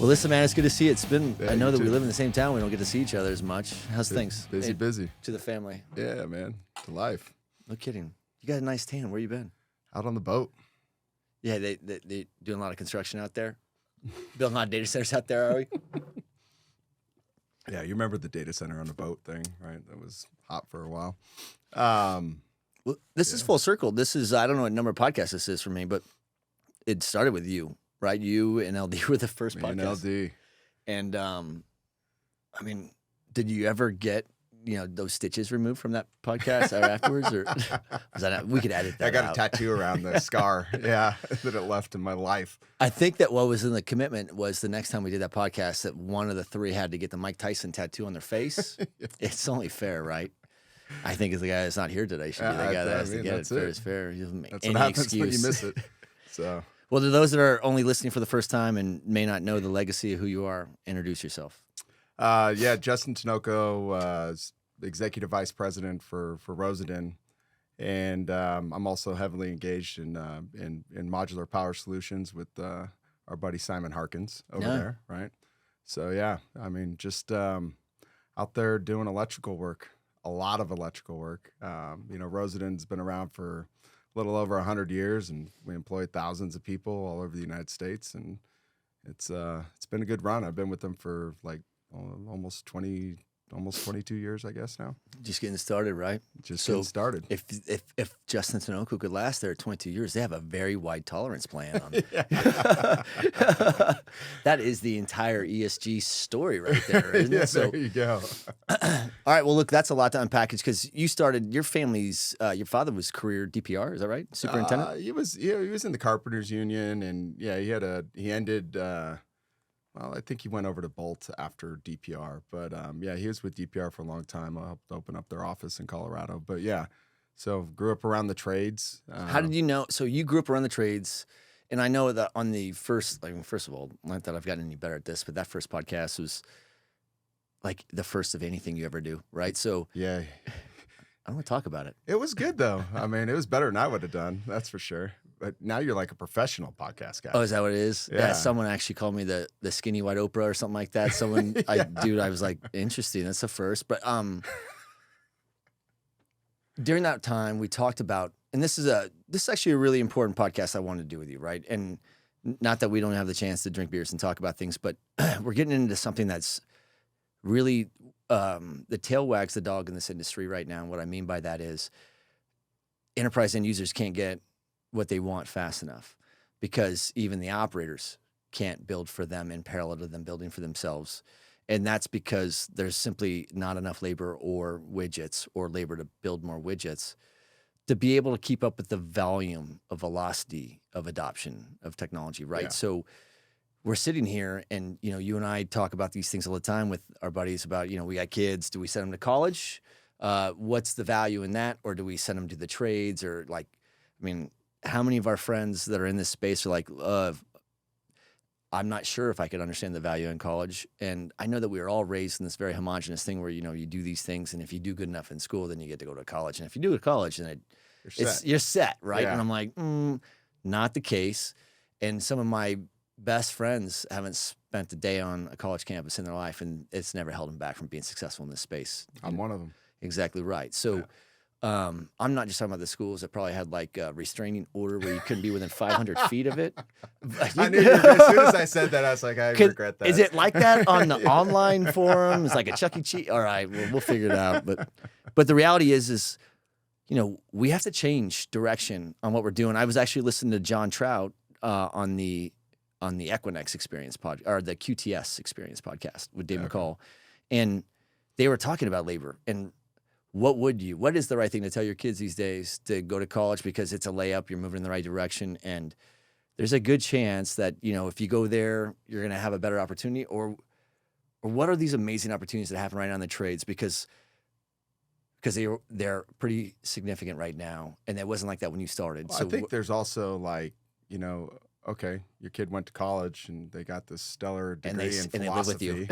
Well, listen, man, it's good to see you. It's been, Yeah, I know you that we too. live in the same town. We don't get to see each other as much. How's things? Busy. To the family. Yeah, man. To life. No kidding. You got a nice tan. Where you been? Out on the boat. Yeah, they doing a lot of construction out there. Building a lot of data centers out there, are we? Yeah, you remember the data center on the boat thing, right? That was hot for a while. Well, this is full circle. This is, I don't know what number of podcasts this is for me, but it started with you, right? You and LD were the first Me and podcast. LD. And I mean, did you ever get, those stitches removed from that podcast or afterwards? Or was that we could edit that I got out. a tattoo around the scar, yeah, that it left in my life. I think that what was in the commitment was the next time we did that podcast that one of the three had to get the Mike Tyson tattoo on their face. It's only fair, right? I think it's the guy that's not here today should be the guy that has to get it. Fair is fair. He doesn't make That's any what happens excuse. when you miss it. So, Well, to those that are only listening for the first time and may not know the legacy of who you are, introduce yourself. yeah, Justin Tinoco, is executive vice president for Rosendin, and I'm also heavily engaged in modular power solutions with our buddy Simon Harkins over there, right? So yeah, I mean, just out there doing electrical work, a lot of electrical work. Rosendin's been around for a little over 100 years, and we employ thousands of people all over the United States, and it's been a good run. I've been with them for like almost 22 years, I guess now. Just getting started, right? Getting started. If Justin Tinoco could last there 22 years, they have a very wide tolerance plan. That is the entire ESG story right there, isn't it? So, there you go. all right, well, look, that's a lot to unpackage because you started your family's. Your father was career DPR, is that right? Superintendent. He was in the Carpenters Union, and yeah, he ended. Well, I think he went over to Bolt after DPR, but yeah, he was with DPR for a long time. I helped open up their office in Colorado, but yeah, so grew up around the trades. How did you know? So you grew up around the trades, and I know that on the first, first of all, not that I've gotten any better at this, but that first podcast was like the first of anything you ever do, right? So yeah, I don't want to talk about it. It was good though. I mean, it was better than I would have done, that's for sure. But now you're like a professional podcast guy. Oh, is that what it is? Yeah. Someone actually called me the skinny white Oprah or something like that. Someone, I was like, interesting. That's the first. But during that time, we talked about, and this is actually a really important podcast I wanted to do with you, right? And not that we don't have the chance to drink beers and talk about things, but we're getting into something that's really the tail wags the dog in this industry right now. And what I mean by that is enterprise end users can't get what they want fast enough because even the operators can't build for them in parallel to them building for themselves. And that's because there's simply not enough labor or widgets or labor to build more widgets to be able to keep up with the volume of velocity of adoption of technology, right? Yeah. So we're sitting here and, you and I talk about these things all the time with our buddies about, we got kids. Do we send them to college? What's the value in that? Or do we send them to the trades or how many of our friends that are in this space are like, I'm not sure if I could understand the value in college. And I know that we were all raised in this very homogenous thing where, you do these things. And if you do good enough in school, then you get to go to college. And if you do go to college, then you're set, right? Yeah. And I'm like, not the case. And some of my best friends haven't spent a day on a college campus in their life, and it's never held them back from being successful in this space. I'm one of them. Exactly right. So I'm not just talking about the schools that probably had like a restraining order where you couldn't be within 500 feet of it. I knew as soon as I said that, I was like, I regret that. Is it like that on the online forums, like a Chuck E. Cheese? All right, we'll figure it out. But the reality is, we have to change direction on what we're doing. I was actually listening to John Trout on the Equinix Experience pod or the QTS Experience podcast with Dave McCall, and they were talking about labor and what is the right thing to tell your kids these days to go to college because it's a layup, you're moving in the right direction, and there's a good chance that if you go there, you're going to have a better opportunity, or what are these amazing opportunities that happen right now in the trades because they're pretty significant right now, and it wasn't like that when you started. Well, so I think there's also like okay, your kid went to college and they got this stellar degree in philosophy. And they live with you.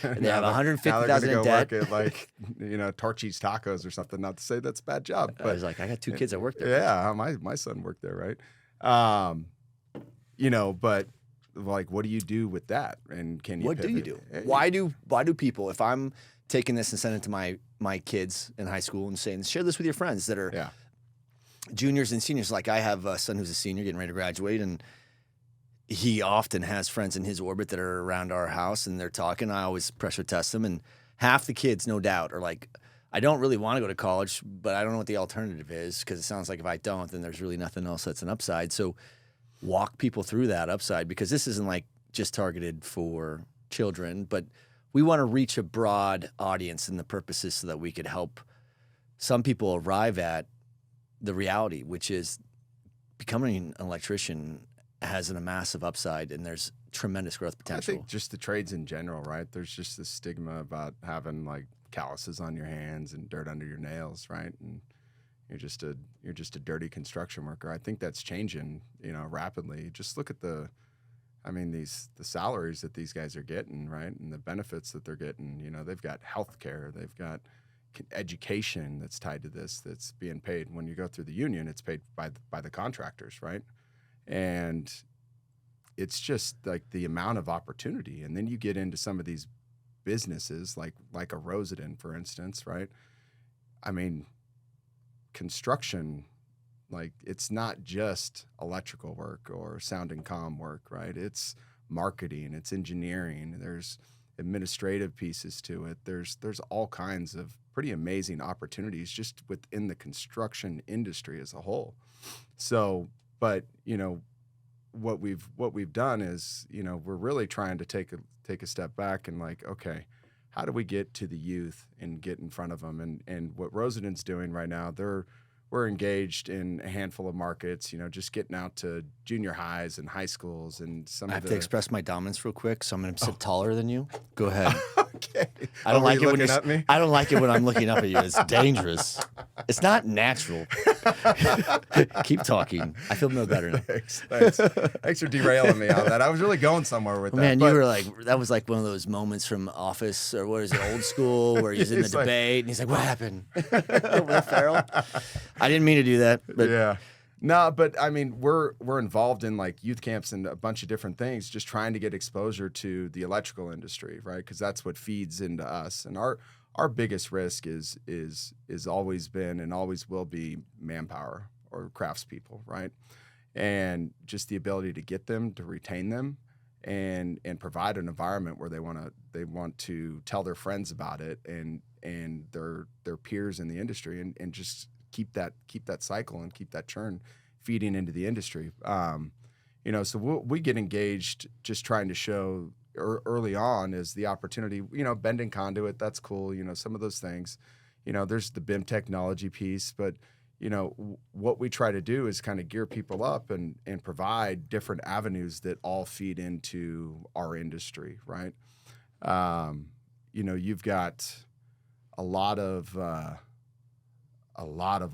And they have $150,000 in debt. Work at like, Torchy's Tacos or something. Not to say that's a bad job. But I was like, I got two kids that work there. Yeah, my son worked there, right? But like, what do you do with that? And can you What do you pivot? do? Why do people, if I'm taking this and sending it to my kids in high school and saying, share this with your friends that are juniors and seniors. Like I have a son who's a senior getting ready to graduate, and he often has friends in his orbit that are around our house, and they're talking. I always pressure test them, and half the kids, no doubt, are like, I don't really want to go to college, but I don't know what the alternative is, because it sounds like if I don't, then there's really nothing else that's an upside. So walk people through that upside, because this isn't like just targeted for children, but we want to reach a broad audience, and the purpose is so that we could help some people arrive at the reality, which is becoming an electrician has a massive upside, and there's tremendous growth potential. I think just the trades in general, right? There's just this stigma about having like calluses on your hands and dirt under your nails, right? And you're just a dirty construction worker. I think that's changing, rapidly. Just look at the salaries that these guys are getting, right? And the benefits that they're getting. They've got health care, they've got education that's tied to this, that's being paid. When you go through the union, it's paid by the contractors, right? And it's just like the amount of opportunity. And then you get into some of these businesses like a Rosendin, for instance, right? I mean, construction, like, it's not just electrical work or sound and comm work, right? It's marketing, it's engineering, there's administrative pieces to it. There's all kinds of pretty amazing opportunities just within the construction industry as a whole. So, but what we've done is, we're really trying to take a step back and like, okay, how do we get to the youth and get in front of them? And what Rosendin's doing right now, we're engaged in a handful of markets, just getting out to junior highs and high schools and I have to express my dominance real quick, so I'm going to sit taller than you. Go ahead. Okay. I don't like it when you're at me. I don't like it when I'm looking up at you. It's dangerous. It's not natural. Keep talking. I feel no better now. Thanks for derailing me on that. I was really going somewhere with that. Man, you were like, that was like one of those moments from Office, or what is it, Old School, where he's in the debate and he's like, what happened? With Farrell? I didn't mean to do that. But yeah. No, but I mean, we're involved in like youth camps and a bunch of different things, just trying to get exposure to the electrical industry, right? Because that's what feeds into us. And our biggest risk is always been and always will be manpower or craftspeople, right? And just the ability to get them, to retain them, and provide an environment where they want to tell their friends about it and their peers in the industry, and just keep that cycle and keep that churn feeding into the industry. So we get engaged just trying to show early on is the opportunity, bending conduit, that's cool. Some of those things, there's the BIM technology piece, but what we try to do is kind of gear people up and provide different avenues that all feed into our industry. Right. You've got a lot of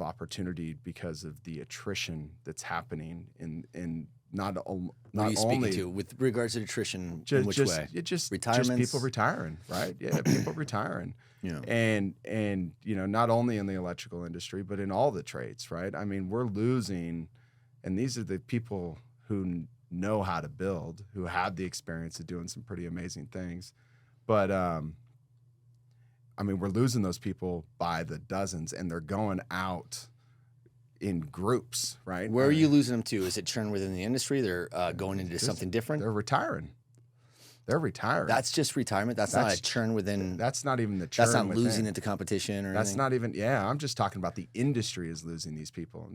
opportunity because of the attrition that's happening in not only speaking to with regards to attrition, in which way? Just retirements? Just people retiring, right? Yeah, people retiring. And not only in the electrical industry, but in all the trades, right? I mean, we're losing, and these are the people who know how to build, who have the experience of doing some pretty amazing things. But we're losing those people by the dozens, and they're going out in groups, right? Where are you losing them to? Is it churn within the industry? They're going into something different? They're retiring. That's just retirement? That's not a churn within... That's not even the churn. That's not losing it to competition or That's anything? not even... Yeah, I'm just talking about the industry is losing these people.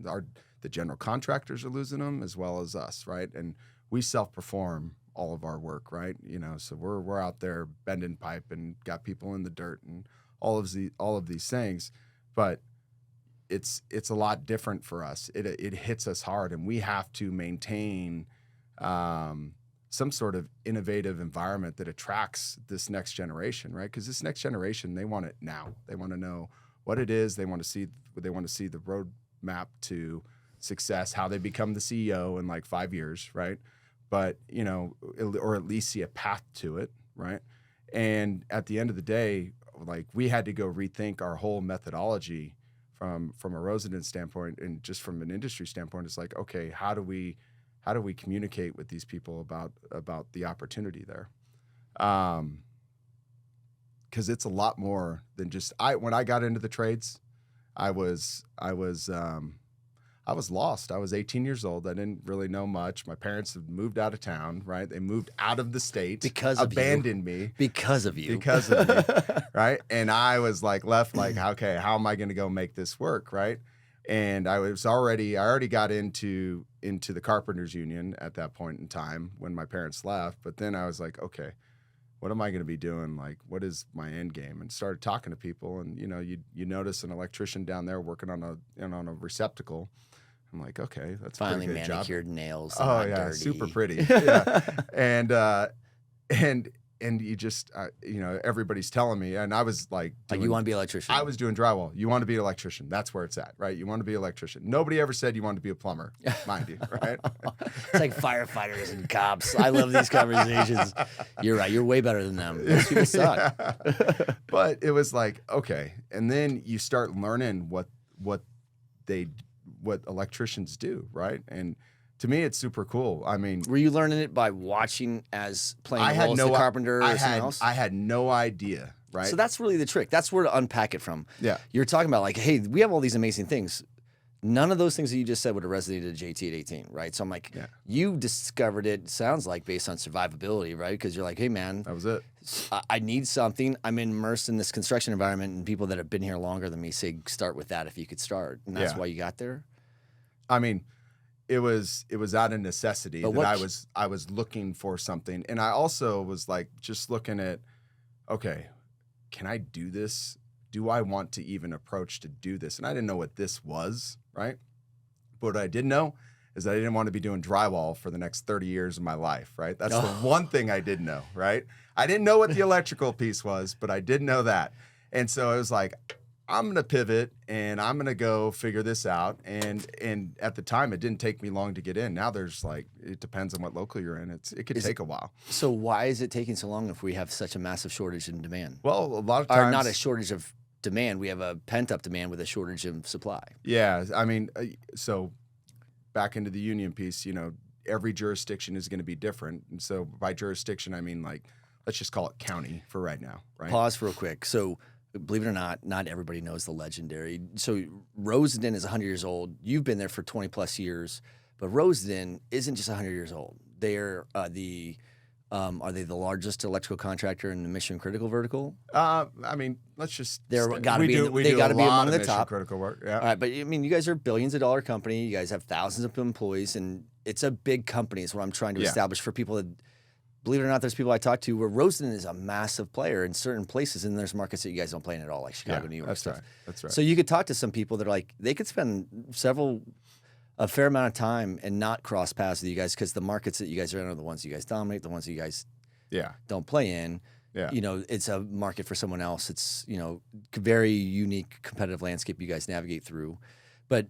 The general contractors are losing them as well as us, right? And we self-perform all of our work, right? So we're out there bending pipe and got people in the dirt and all of these things, but it's a lot different for us. It hits us hard, and we have to maintain some sort of innovative environment that attracts this next generation, right? Because this next generation, they want it now. They want to know what it is. They want to see the roadmap to success, how they become the CEO in like 5 years, right? But or at least see a path to it, right? And at the end of the day, like, we had to go rethink our whole methodology from a Rosendin standpoint, and just from an industry standpoint. It's like, okay, how do we how do we communicate with these people about the opportunity there? Because it's a lot more than just when I got into the trades, I was lost. I was 18 years old. I didn't really know much. My parents had moved out of town, right? They moved out of the state, abandoned me because of you, right? And I was like left like, okay, how am I going to go make this work, right? And I already got into the Carpenters Union at that point in time when my parents left. But then I was like, okay, what am I going to be doing? Like, what is my end game? And started talking to people, and you notice an electrician down there working on a receptacle. I'm like, okay, that's finally a pretty good manicured job. nails. Oh yeah, dirty. super pretty. Yeah, and you just everybody's telling me, and I was like you want to be an electrician. I was doing drywall. You want to be an electrician. That's where it's at, right? You want to be an electrician. Nobody ever said you want to be a plumber, mind you, right? It's like firefighters and cops. I love these conversations. You're right. You're way better than them. Those people suck. Yeah. But it was like, okay. And then you start learning what electricians do, right? And to me, it's super cool. I mean, were you learning it by watching as playing roles as a carpenter or something else? I had no idea, right? So that's really the trick. That's where to unpack it from. Yeah. You're talking about like, hey, we have all these amazing things. None of those things that you just said would have resonated to JT at 18, right? So I'm like, you discovered it, sounds like, based on survivability, right? Because you're like, hey, man. That was it. I need something. I'm immersed in this construction environment, and people that have been here longer than me say, start with that if you could start. And that's why you got there? I mean, it was out of necessity that I was looking for something. And I also was like just looking at, okay, can I do this? Do I want to even approach to do this? And I didn't know what this was, right? But what I did know is that I didn't want to be doing drywall for the next 30 years of my life, right? That's the one thing I did know, right? I didn't know what the electrical piece was, but I did know that. And so I was like, I'm going to pivot and I'm going to go figure this out. And at the time, it didn't take me long to get in. Now there's like, it depends on what local you're in. It could take a while. So why is it taking so long if we have such a massive shortage in demand? Well, a lot of times. Or not a shortage of demand. We have a pent-up demand with a shortage of supply. Yeah. I mean, so back into the union piece, every jurisdiction is going to be different. And so by jurisdiction, I mean, like, let's just call it county for right now, right? Pause real quick. So believe it or not everybody knows the legendary. So Rosendin is 100 years old. You've been there for 20 plus years, but Rosendin isn't just 100 years old. They're are they the largest electrical contractor in the mission critical vertical? I mean, let's just they got to be among the top critical work. Yeah. All right, but I mean, you guys are billions of dollar company. You guys have thousands of employees, and it's a big company. Is what I'm trying to establish for people that. Believe it or not, there's people I talk to where Rosendin is a massive player in certain places, and there's markets that you guys don't play in at all, like Chicago, New York. That's stuff. right. That's right. So you could talk to some people that are like, they could spend a fair amount of time and not cross paths with you guys because the markets that you guys are in are the ones you guys dominate, the ones that you guys don't play in. Yeah. It's a market for someone else. It's, very unique competitive landscape you guys navigate through. But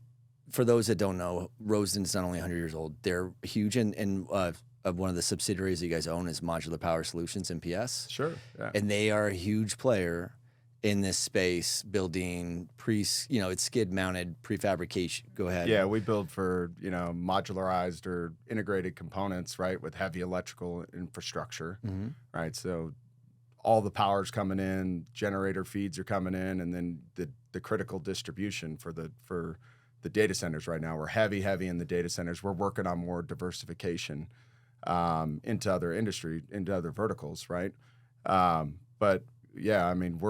for those that don't know, Rosendin's not only 100 years old, they're huge and one of the subsidiaries that you guys own is Modular Power Solutions, MPS. Sure. Yeah. And they are a huge player in this space, building it's skid-mounted prefabrication. Go ahead. Yeah, we build for, modularized or integrated components, right, with heavy electrical infrastructure, right? So all the power's coming in, generator feeds are coming in, and then the critical distribution for the data centers right now. We're heavy in the data centers. We're working on more diversification into other industry, into other verticals, right? But yeah, I mean,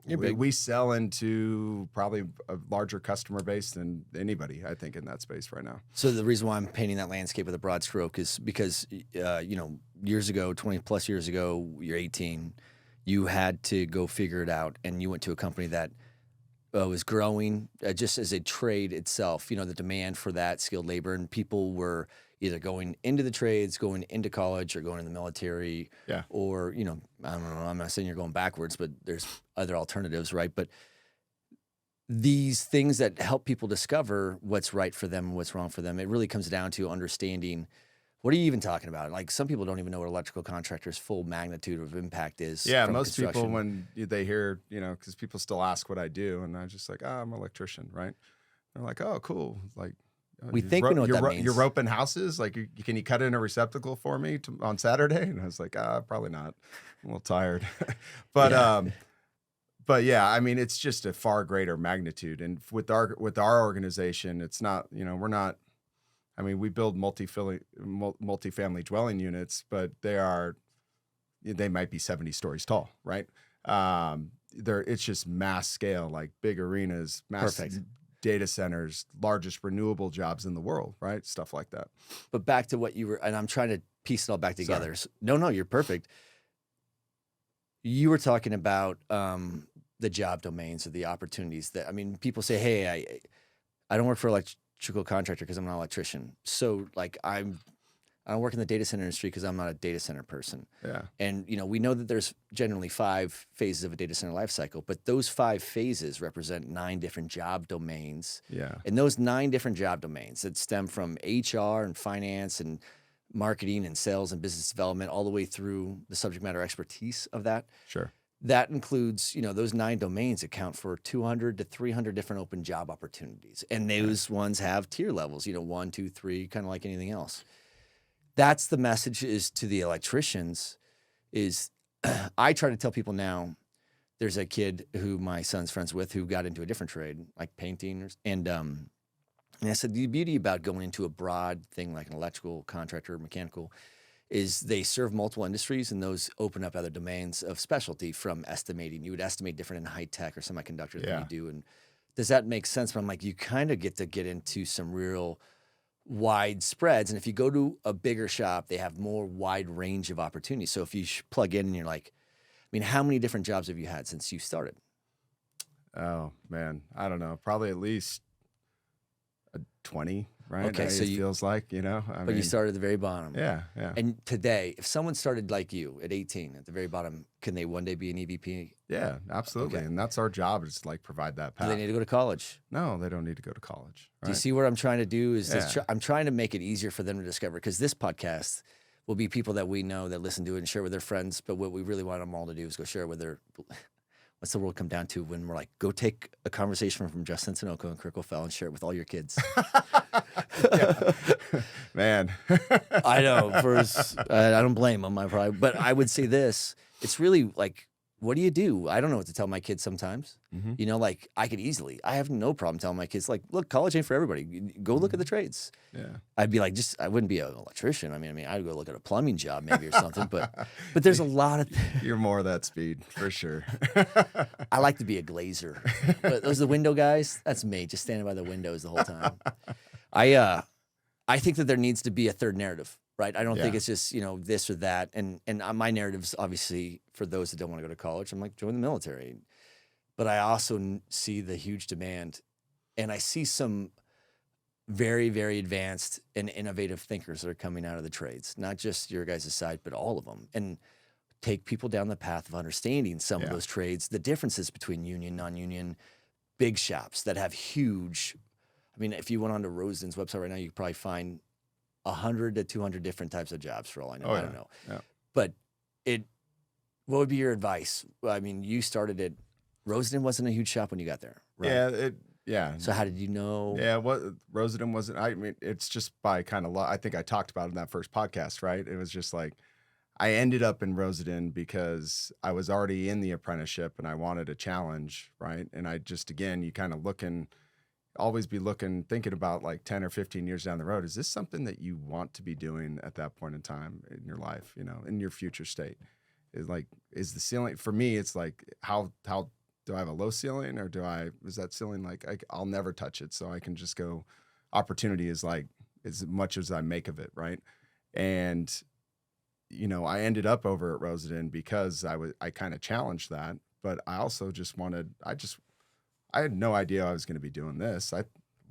we sell into probably a larger customer base than anybody, I think, in that space right now. So the reason why I'm painting that landscape with a broad stroke is because, years ago, 20 plus years ago, you're 18, you had to go figure it out, and you went to a company that was growing just as a trade itself, the demand for that skilled labor, and people were either going into the trades, going into college, or going in the military, or, I don't know, I'm not saying you're going backwards, but there's other alternatives, right? But these things that help people discover what's right for them and what's wrong for them, it really comes down to understanding, what are you even talking about? Like, some people don't even know what electrical contractors' full magnitude of impact is. Yeah, most people, when they hear, because people still ask what I do, and I'm just like, I'm an electrician, right? They're like, oh, cool. Like, We think we know what that means. You're roping houses? Like, can you cut in a receptacle for me on Saturday? And I was like, probably not. I'm a little tired. But yeah, I mean, it's just a far greater magnitude. And with our organization, it's not, we're not, I mean, we build multifamily dwelling units, but they might be 70 stories tall, right? It's just mass scale, like big arenas, massive data centers, largest renewable jobs in the world, right? Stuff like that. But back to what you were, and I'm trying to piece it all back together. So, no, you're perfect. You were talking about the job domains or the opportunities that, I mean, people say, hey, I don't work for an electrical contractor because I'm not an electrician. So like I don't work in the data center industry because I'm not a data center person. Yeah. And, we know that there's generally 5 phases of a data center life cycle, but those 5 phases represent 9 different job domains. Yeah. And those 9 different job domains that stem from HR and finance and marketing and sales and business development all the way through the subject matter expertise of that. Sure. That includes, those 9 domains account for 200 to 300 different open job opportunities. And those ones have tier levels, 1, 2, 3, kind of like anything else. That's the message is to the electricians is I try to tell people now, there's a kid who my son's friends with who got into a different trade, like painting. And I said, the beauty about going into a broad thing like an electrical contractor or mechanical is they serve multiple industries and those open up other domains of specialty from estimating. You would estimate different in high tech or semiconductor than you do. And does that make sense? But I'm like, you kind of get to get into some real wide spreads. And if you go to a bigger shop, they have more wide range of opportunities. So if you plug in and you're like, I mean, how many different jobs have you had since you started? Oh, man. I don't know. Probably at least 20, right? Okay, so it feels like, I mean, you started at the very bottom. Yeah. And today, if someone started like you at 18 at the very bottom, can they one day be an EVP? Yeah, absolutely. Okay. And that's our job is to like provide that path. Do they need to go to college? No, they don't need to go to college. Right? Do you see what I'm trying to do? I'm trying to make it easier for them to discover, because this podcast will be people that we know that listen to it and share with their friends. But what we really want them all to do is go share with their, what's the world come down to when we're like, go take a conversation from Justin Tinoco and Kirk and share it with all your kids. Man. I know. I don't blame them. But I would say this, it's really like, what do you do? I don't know what to tell my kids sometimes. Mm-hmm. Like I have no problem telling my kids, like, look, college ain't for everybody. Go look at the trades. Yeah. I'd be like, I wouldn't be an electrician. I mean, I'd go look at a plumbing job maybe or something, but there's a lot of. You're more of that speed for sure. I like to be a glazer. But those are the window guys. That's me, just standing by the windows the whole time. I think that there needs to be a third narrative. Right. I don't think it's just, this or that. And my narrative's obviously for those that don't want to go to college. I'm like, join the military. But I also see the huge demand. And I see some very, very advanced and innovative thinkers that are coming out of the trades, not just your guys' side, but all of them. And take people down the path of understanding some of those trades, the differences between union, non-union, big shops that have huge. I mean, if you went onto Rosendin's website right now, you could probably find 100 to 200 different types of jobs for all I know. I don't know. Yeah. But what would be your advice? I mean, you started at Rosendin wasn't a huge shop when you got there, right? Yeah. So how did you know? Yeah, Rosendin wasn't, I mean, it's just by kind of, I think I talked about it in that first podcast, right? It was just like, I ended up in Rosendin because I was already in the apprenticeship and I wanted a challenge, right? And I just, again, you kind of always be thinking about like 10 or 15 years down the road. Is this something that you want to be doing at that point in time in your life, in your future state? Is the ceiling, for me, it's like, how do I have a low ceiling or is that ceiling like, I'll never touch it. So I can just go, opportunity is like as much as I make of it. Right. And, I ended up over at Rosendin because I kind of challenged that, but I also just I had no idea I was going to be doing this.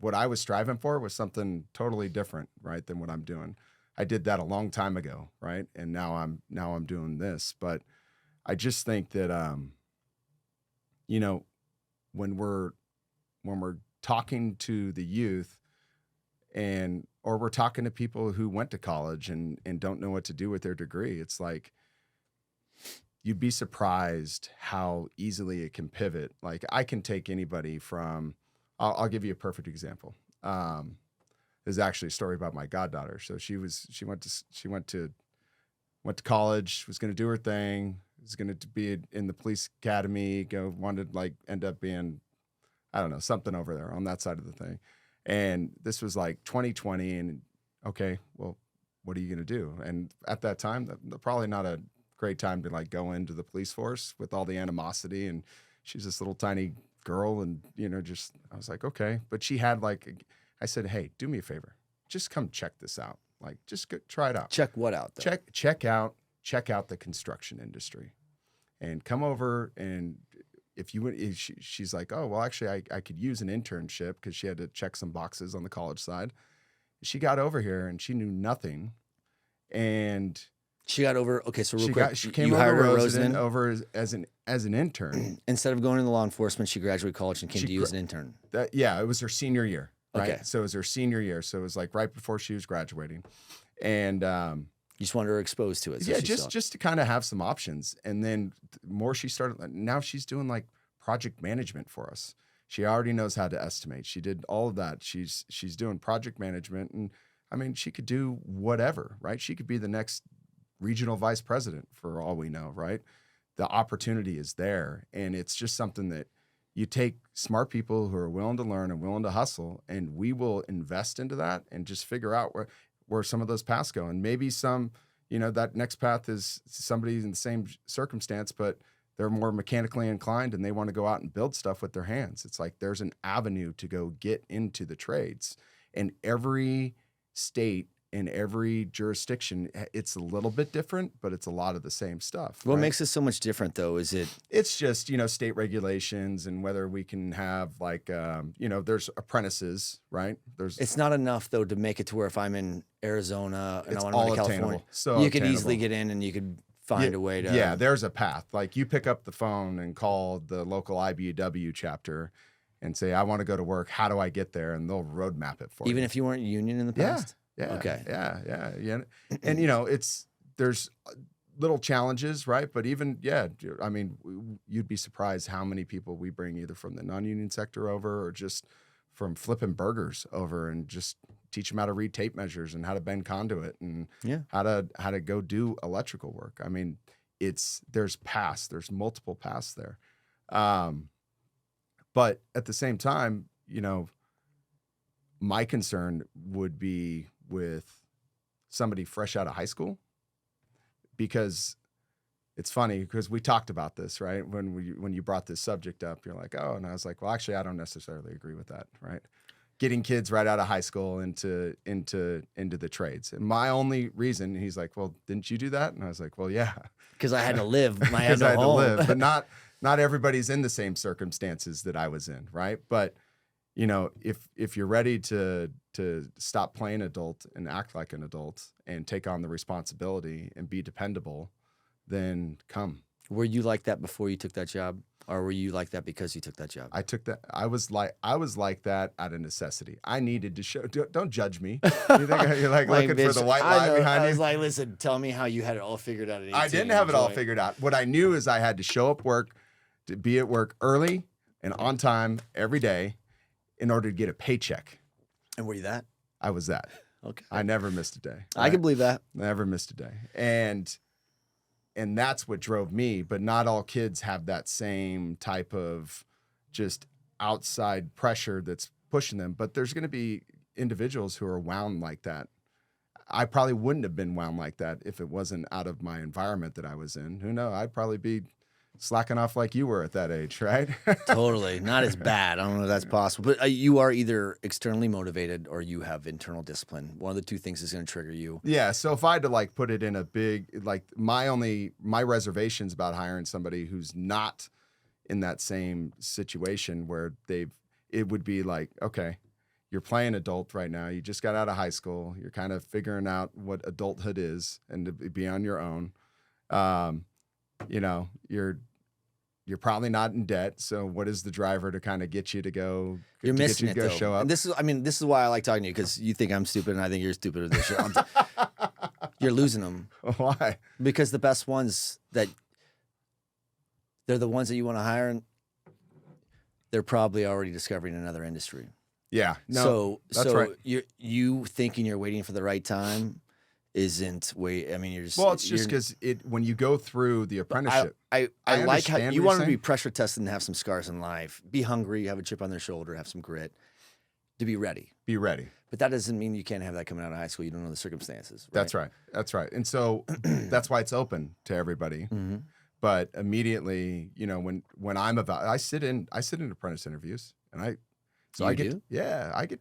What I was striving for was something totally different, right, than what I'm doing. I did that a long time ago, right, and now I'm doing this. But I just think that, when we're talking to the youth, or we're talking to people who went to college and don't know what to do with their degree, it's like, you'd be surprised how easily it can pivot. Like I can take anybody from, I'll give you a perfect example. is actually a story about my goddaughter. So she went to college, was going to do her thing, was going to be in the police academy, wanted like end up being, I don't know, something over there on that side of the thing. And this was like 2020, and okay, well, what are you going to do? And at that time, probably not a great time to like go into the police force with all the animosity. And she's this little tiny girl, and just I was like, okay. But she had like, I said, hey, do me a favor, just come check this out. Like, just go, try it out. Check what out? Though? Check out the construction industry, and come over. And she's like, oh well, actually, I could use an internship, because she had to check some boxes on the college side. She got over here and she knew nothing, and she got over. Okay, so real quick, she came over Rosendin over as an intern. Instead of going into law enforcement, she graduated college and came to you as an intern. It was her senior year. Right? Okay, so it was her senior year. So it was like right before she was graduating, and you just wanted her exposed to it. So yeah, just to kind of have some options. And then more she started. Now she's doing like project management for us. She already knows how to estimate. She did all of that. She's doing project management, and I mean, she could do whatever, right? She could be the next regional vice president for all we know, right? The opportunity is there, and it's just something that you take smart people who are willing to learn and willing to hustle, and we will invest into that and just figure out where some of those paths go. And maybe some, that next path is somebody in the same circumstance, but they're more mechanically inclined and they want to go out and build stuff with their hands. It's like there's an avenue to go get into the trades. And every state in every jurisdiction, it's a little bit different, but it's a lot of the same stuff. What makes it so much different, though? Is it? It's just, state regulations, and whether we can have like, there's apprentices, right? It's not enough though to make it to where if I'm in Arizona and I want to go to California, so you could easily get in and you could find a way to. Yeah, there's a path. Like you pick up the phone and call the local IBEW chapter and say, I want to go to work. How do I get there? And they'll roadmap it for you. Even if you weren't union in the past? Yeah. Okay. Yeah. And there's little challenges, right? But even, I mean, you'd be surprised how many people we bring either from the non-union sector over, or just from flipping burgers over, and just teach them how to read tape measures and how to bend conduit and how to go do electrical work. I mean, there's multiple paths there. But at the same time, my concern would be with somebody fresh out of high school, because it's funny, because we talked about this, right? When you brought this subject up, you're like, oh, and I was like, well, actually, I don't necessarily agree with that, right? Getting kids right out of high school into the trades. And my only reason, he's like, well, didn't you do that? And I was like, well, yeah. Because I had to live. I had to live. But not everybody's in the same circumstances that I was in, right? But if you're ready to stop playing adult and act like an adult and take on the responsibility and be dependable, then come. Were you like that before you took that job, or were you like that because you took that job? I was like that out of necessity. I needed to show. Don't judge me. You think you're like looking for the white lie behind you? I was like, listen, tell me how you had it all figured out at 18. I didn't have it all figured out. What I knew is I had to show up to be at work early and on time every day in order to get a paycheck. And were you that? I was that. Okay. I never missed a day. I can believe that. Never missed a day. And that's what drove me. But not all kids have that same type of just outside pressure that's pushing them. But there's going to be individuals who are wound like that. I probably wouldn't have been wound like that if it wasn't out of my environment that I was in. Who knows? I'd probably be slacking off like you were at that age, right? Totally. Not as bad. I don't know if that's possible. But you are either externally motivated or you have internal discipline. One of the two things is going to trigger you. Yeah. So if I had to like put it in a big, like my reservations about hiring somebody who's not in that same situation where it would be like, okay, you're playing adult right now. You just got out of high school. You're kind of figuring out what adulthood is and to be on your own. You're probably not in debt. So what is the driver to kind of get you to go? You're missing it, though. Show up? And this is why I like talking to you, because you think I'm stupid and I think you're stupid at this shit. You're losing them. Why? Because the best ones they're the ones that you want to hire, and they're probably already discovering another industry. Yeah, no, that's so right. you thinking you're waiting for the right time isn't wait. I mean, you're just Well, it's just you're. because when you go through the I apprenticeship, I I like how understand you what you're want them to be saying. pressure tested and have some scars in life, be hungry, have a chip on their shoulder, have some grit, to be ready. Be ready. But that doesn't mean you can't have that coming out of high school. You don't know the circumstances. Right? That's right. That's right. And so that's why it's open to everybody. Mm-hmm. But immediately, when I'm about, I sit in apprentice interviews, and I get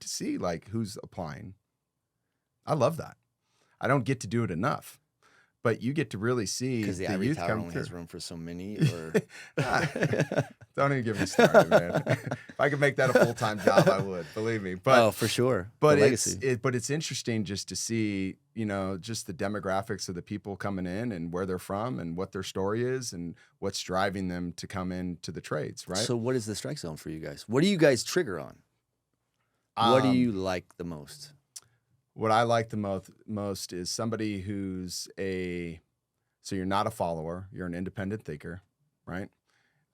to see like who's applying. I love that. I don't get to do it enough, but you get to really see Because the the ivory youth tower come only through. has room for so many. Or Don't even get me started, man. If I could make that a full-time job, I would. Believe me. But oh, for sure. But The legacy. but it's interesting just to see, just the demographics of the people coming in and where they're from and what their story is and what's driving them to come into the trades, right? So, what is the strike zone for you guys? What do you guys trigger on? What do you like the most? What I like the most is somebody who's so you're not a follower, you're an independent thinker, right?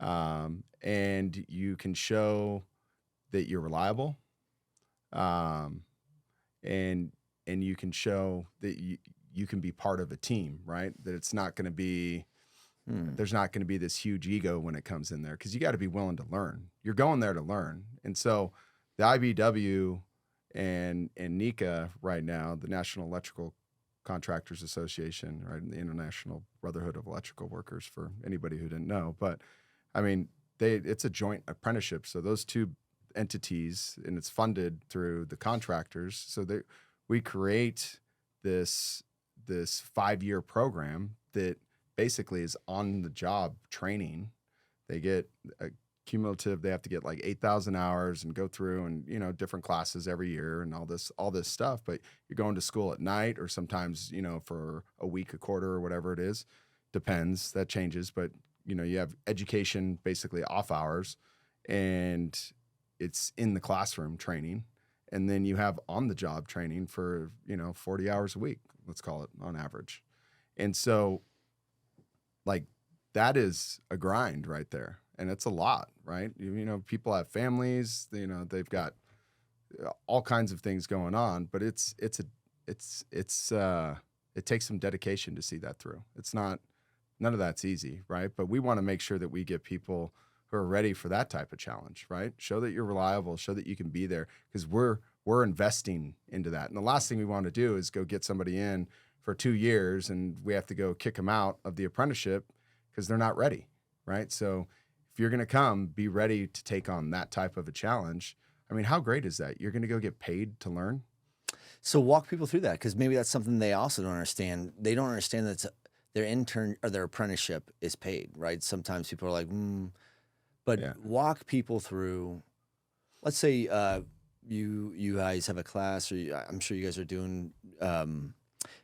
And you can show that you're reliable, and you can show that you can be part of a team, right? That it's not going to be there's not going to be this huge ego when it comes in there, because you got to be willing to learn. You're going there to learn, and so the IBW and NECA right now, the National Electrical Contractors Association, right, the International Brotherhood of Electrical Workers, for anybody who didn't know, but I mean, it's a joint apprenticeship. So those two entities, and it's funded through the contractors. So we create this 5-year program that basically is on the job training. They get a cumulative. They have to get like 8,000 hours and go through and different classes every year and all this stuff. But you're going to school at night, or sometimes for a week, a quarter, or whatever it is. Depends. That changes, but you have education basically off hours, and it's in the classroom training. And then you have on the job training for, 40 hours a week, let's call it, on average. And so like that is a grind right there. And it's a lot, right? People have families, they've got all kinds of things going on, but it takes some dedication to see that through. None of that's easy, right? But we want to make sure that we get people who are ready for that type of challenge, right? Show that you're reliable, show that you can be there, because we're investing into that. And the last thing we want to do is go get somebody in for 2 years and we have to go kick them out of the apprenticeship because they're not ready, right? So if you're going to come, be ready to take on that type of a challenge. I mean, how great is that? You're going to go get paid to learn? So walk people through that, because maybe that's something they also don't understand. They don't understand that their intern or their apprenticeship is paid, right? Sometimes people are like, but Yeah. walk people through. Let's say you guys have a class, or I'm sure you guys are doing.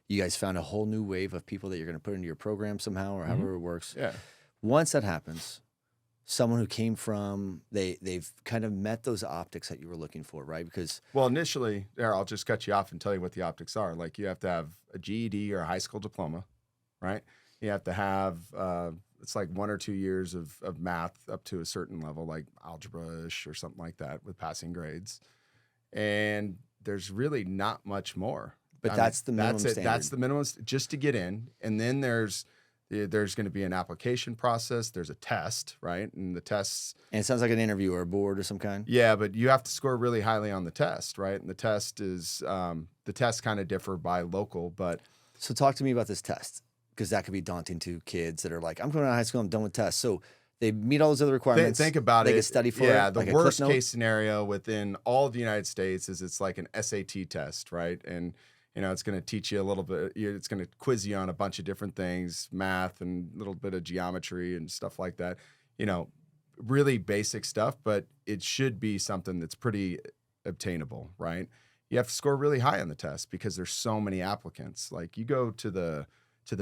You guys found a whole new wave of people that you're going to put into your program somehow, or however it works. Yeah. Once that happens, someone who came from they've kind of met those optics that you were looking for, right? Because initially, I'll just cut you off and tell you what the optics are. Like, you have to have a GED or a high school diploma, right? You have to have it's like 1 or 2 years of math up to a certain level, like algebra-ish or something like that, with passing grades. And there's really not much more. But that's the minimum standard. That's the minimum just to get in. And then there's going to be an application process. There's a test, right? And the tests. And it sounds like an interview or a board or some kind. Yeah, but you have to score really highly on the test, right? And the test is the tests kind of differ by local, but. So talk to me about this test, because that could be daunting to kids that are like, I'm going out of high school, I'm done with tests. So they meet all those other requirements. Think about it. They can study for it. Yeah, the like worst case scenario within all of the United States is it's like an SAT test, right? And it's going to teach you a little bit. It's going to quiz you on a bunch of different things, math and a little bit of geometry and stuff like that. Really basic stuff, but it should be something that's pretty obtainable, right? You have to score really high on the test because there's so many applicants. Like, you go to the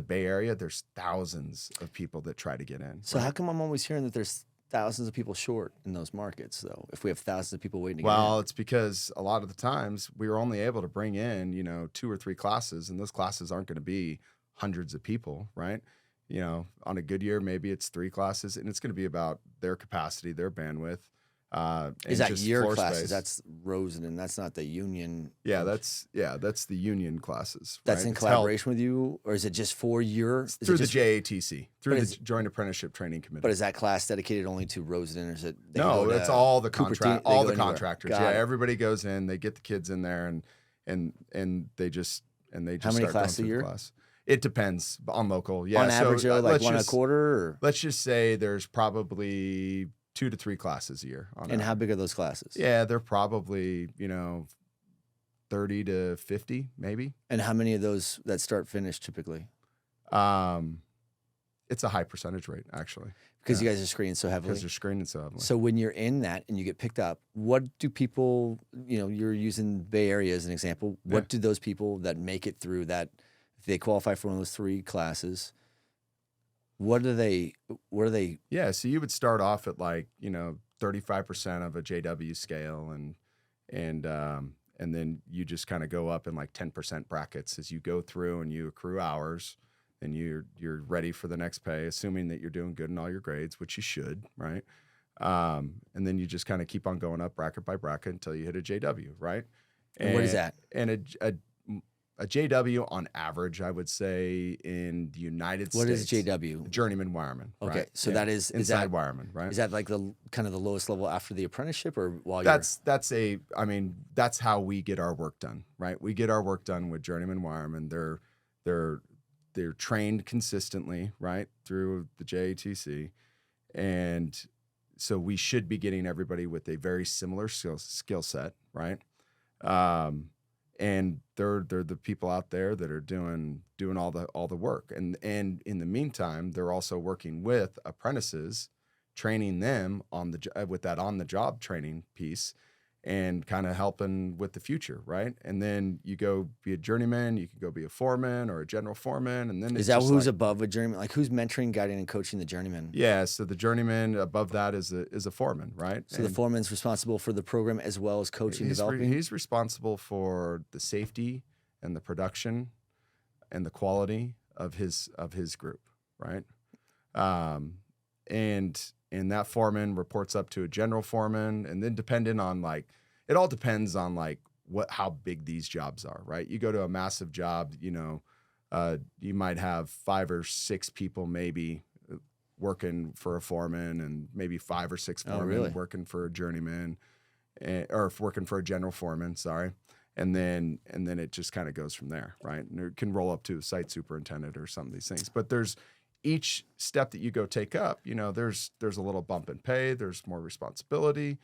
Bay Area, there's thousands of people that try to get in. So how come I'm always hearing that there's thousands of people short in those markets, though, if we have thousands of people waiting to get in? Well, it's because a lot of the times we were only able to bring in, 2 or 3 classes, and those classes aren't going to be hundreds of people, right? On a good year, maybe it's 3 classes, and it's going to be about their capacity, their bandwidth. Is that just your floor classes? space. That's Rosendin. That's not the union. Yeah, that's the union classes. That's right? in It's collaboration with you, or is it just for your? It's through the JATC, through but the Joint Apprenticeship Training Committee. But is that class dedicated only to Rosendin, or is it? They can No, go to that's all the Cupertine, all they the go anywhere? contractors. Got Yeah, it. everybody goes in. They get the kids in there, and they just How many start going classes a through the year? class. It depends on local. Yeah, On average, so, though, like let's one a just- quarter, or? Let's just say there's probably 2 to 3 classes a year. And how big are those classes? Yeah, they're probably 30 to 50 maybe. And how many of those that start finish typically? It's a high percentage rate actually Because you guys are screened so heavily. because they're screening so heavily. So when you're in that and you get picked up, what do people? You're using Bay Area as an example. What do those people that make it through that, if they qualify for one of those 3 classes, what are they? Yeah, so you would start off at 35% of a JW scale, and then you just kind of go up in 10% brackets as you go through and you accrue hours, and you're ready for the next pay, assuming that you're doing good in all your grades, which you should, right? And then you just kind of keep on going up bracket by bracket until you hit a JW, right? And what is that? And a JW on average, I would say in the United States. What is JW? Journeyman wireman. Okay, right? so that is inside wireman, right? Is that like the kind of the lowest level after the apprenticeship, or while that's how we get our work done, right? We get our work done with journeyman wiremen. They're trained consistently, right, through the JATC, and so we should be getting everybody with a very similar skill set, right? And they're the people out there that are doing all the work, and in the meantime, they're also working with apprentices, training them with that on the job training piece, and kind of helping with the future, right? And then you go be a journeyman, you can go be a foreman or a general foreman, and then is that who's above a journeyman? Like who's mentoring, guiding, and coaching the journeyman? Yeah, so the journeyman above that is a foreman, right? So the foreman's responsible for the program as well as coaching, developing. He's responsible for the safety and the production and the quality of his group, right? And that foreman reports up to a general foreman, and then depending on it all depends on how big these jobs are, right? You go to a massive job, you might have 5 or 6 people maybe working for a foreman, and maybe 5 or 6 foremen working for a journeyman, or working for a general foreman. Sorry. And then it just kind of goes from there, right? And it can roll up to a site superintendent or some of these things. But there's each step that you go take up, there's a little bump in pay, there's more responsibility,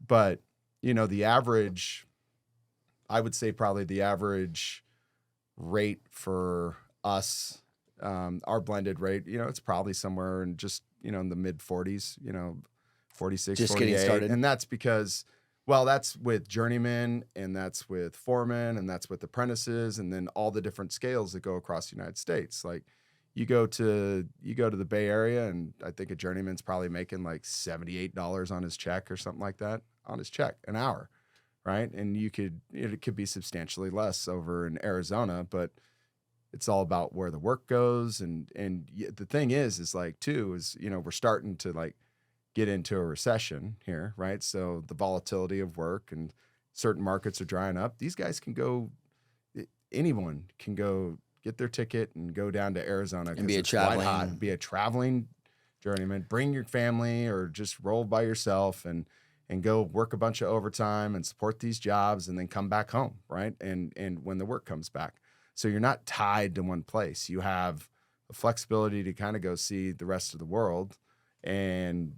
but the average, I would say probably the average rate for us, our blended rate, it's probably somewhere in just, in the mid 40s, 46, just 48. Getting started. And that's because, well, that's with journeymen, and that's with foremen, and that's with apprentices, and then all the different scales that go across the United States. Like you go to the Bay Area, and I think a journeyman's probably making $78 on his check or something like that on his check an hour, right? And it could be substantially less over in Arizona, but it's all about where the work goes. And the thing is we're starting to get into a recession here, right? So the volatility of work and certain markets are drying up. These guys anyone can go get their ticket and go down to Arizona and be a traveling journeyman. Bring your family or just roll by yourself and go work a bunch of overtime and support these jobs, and then come back home, right? And when the work comes back. So you're not tied to one place. You have the flexibility to kind of go see the rest of the world and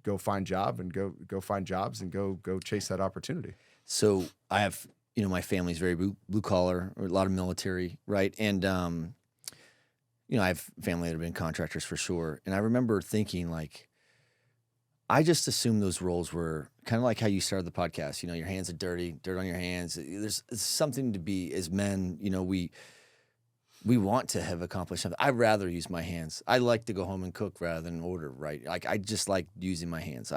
go find jobs and go chase that opportunity. So I have, my family's very blue collar, or a lot of military, right? And, I have family that have been contractors for sure. And I remember thinking I just assumed those roles were kind of like how you started the podcast. Your hands are dirty, dirt on your hands. There's something to be, as men, we want to have accomplished something. I'd rather use my hands. I like to go home and cook rather than order, right? I just like using my hands.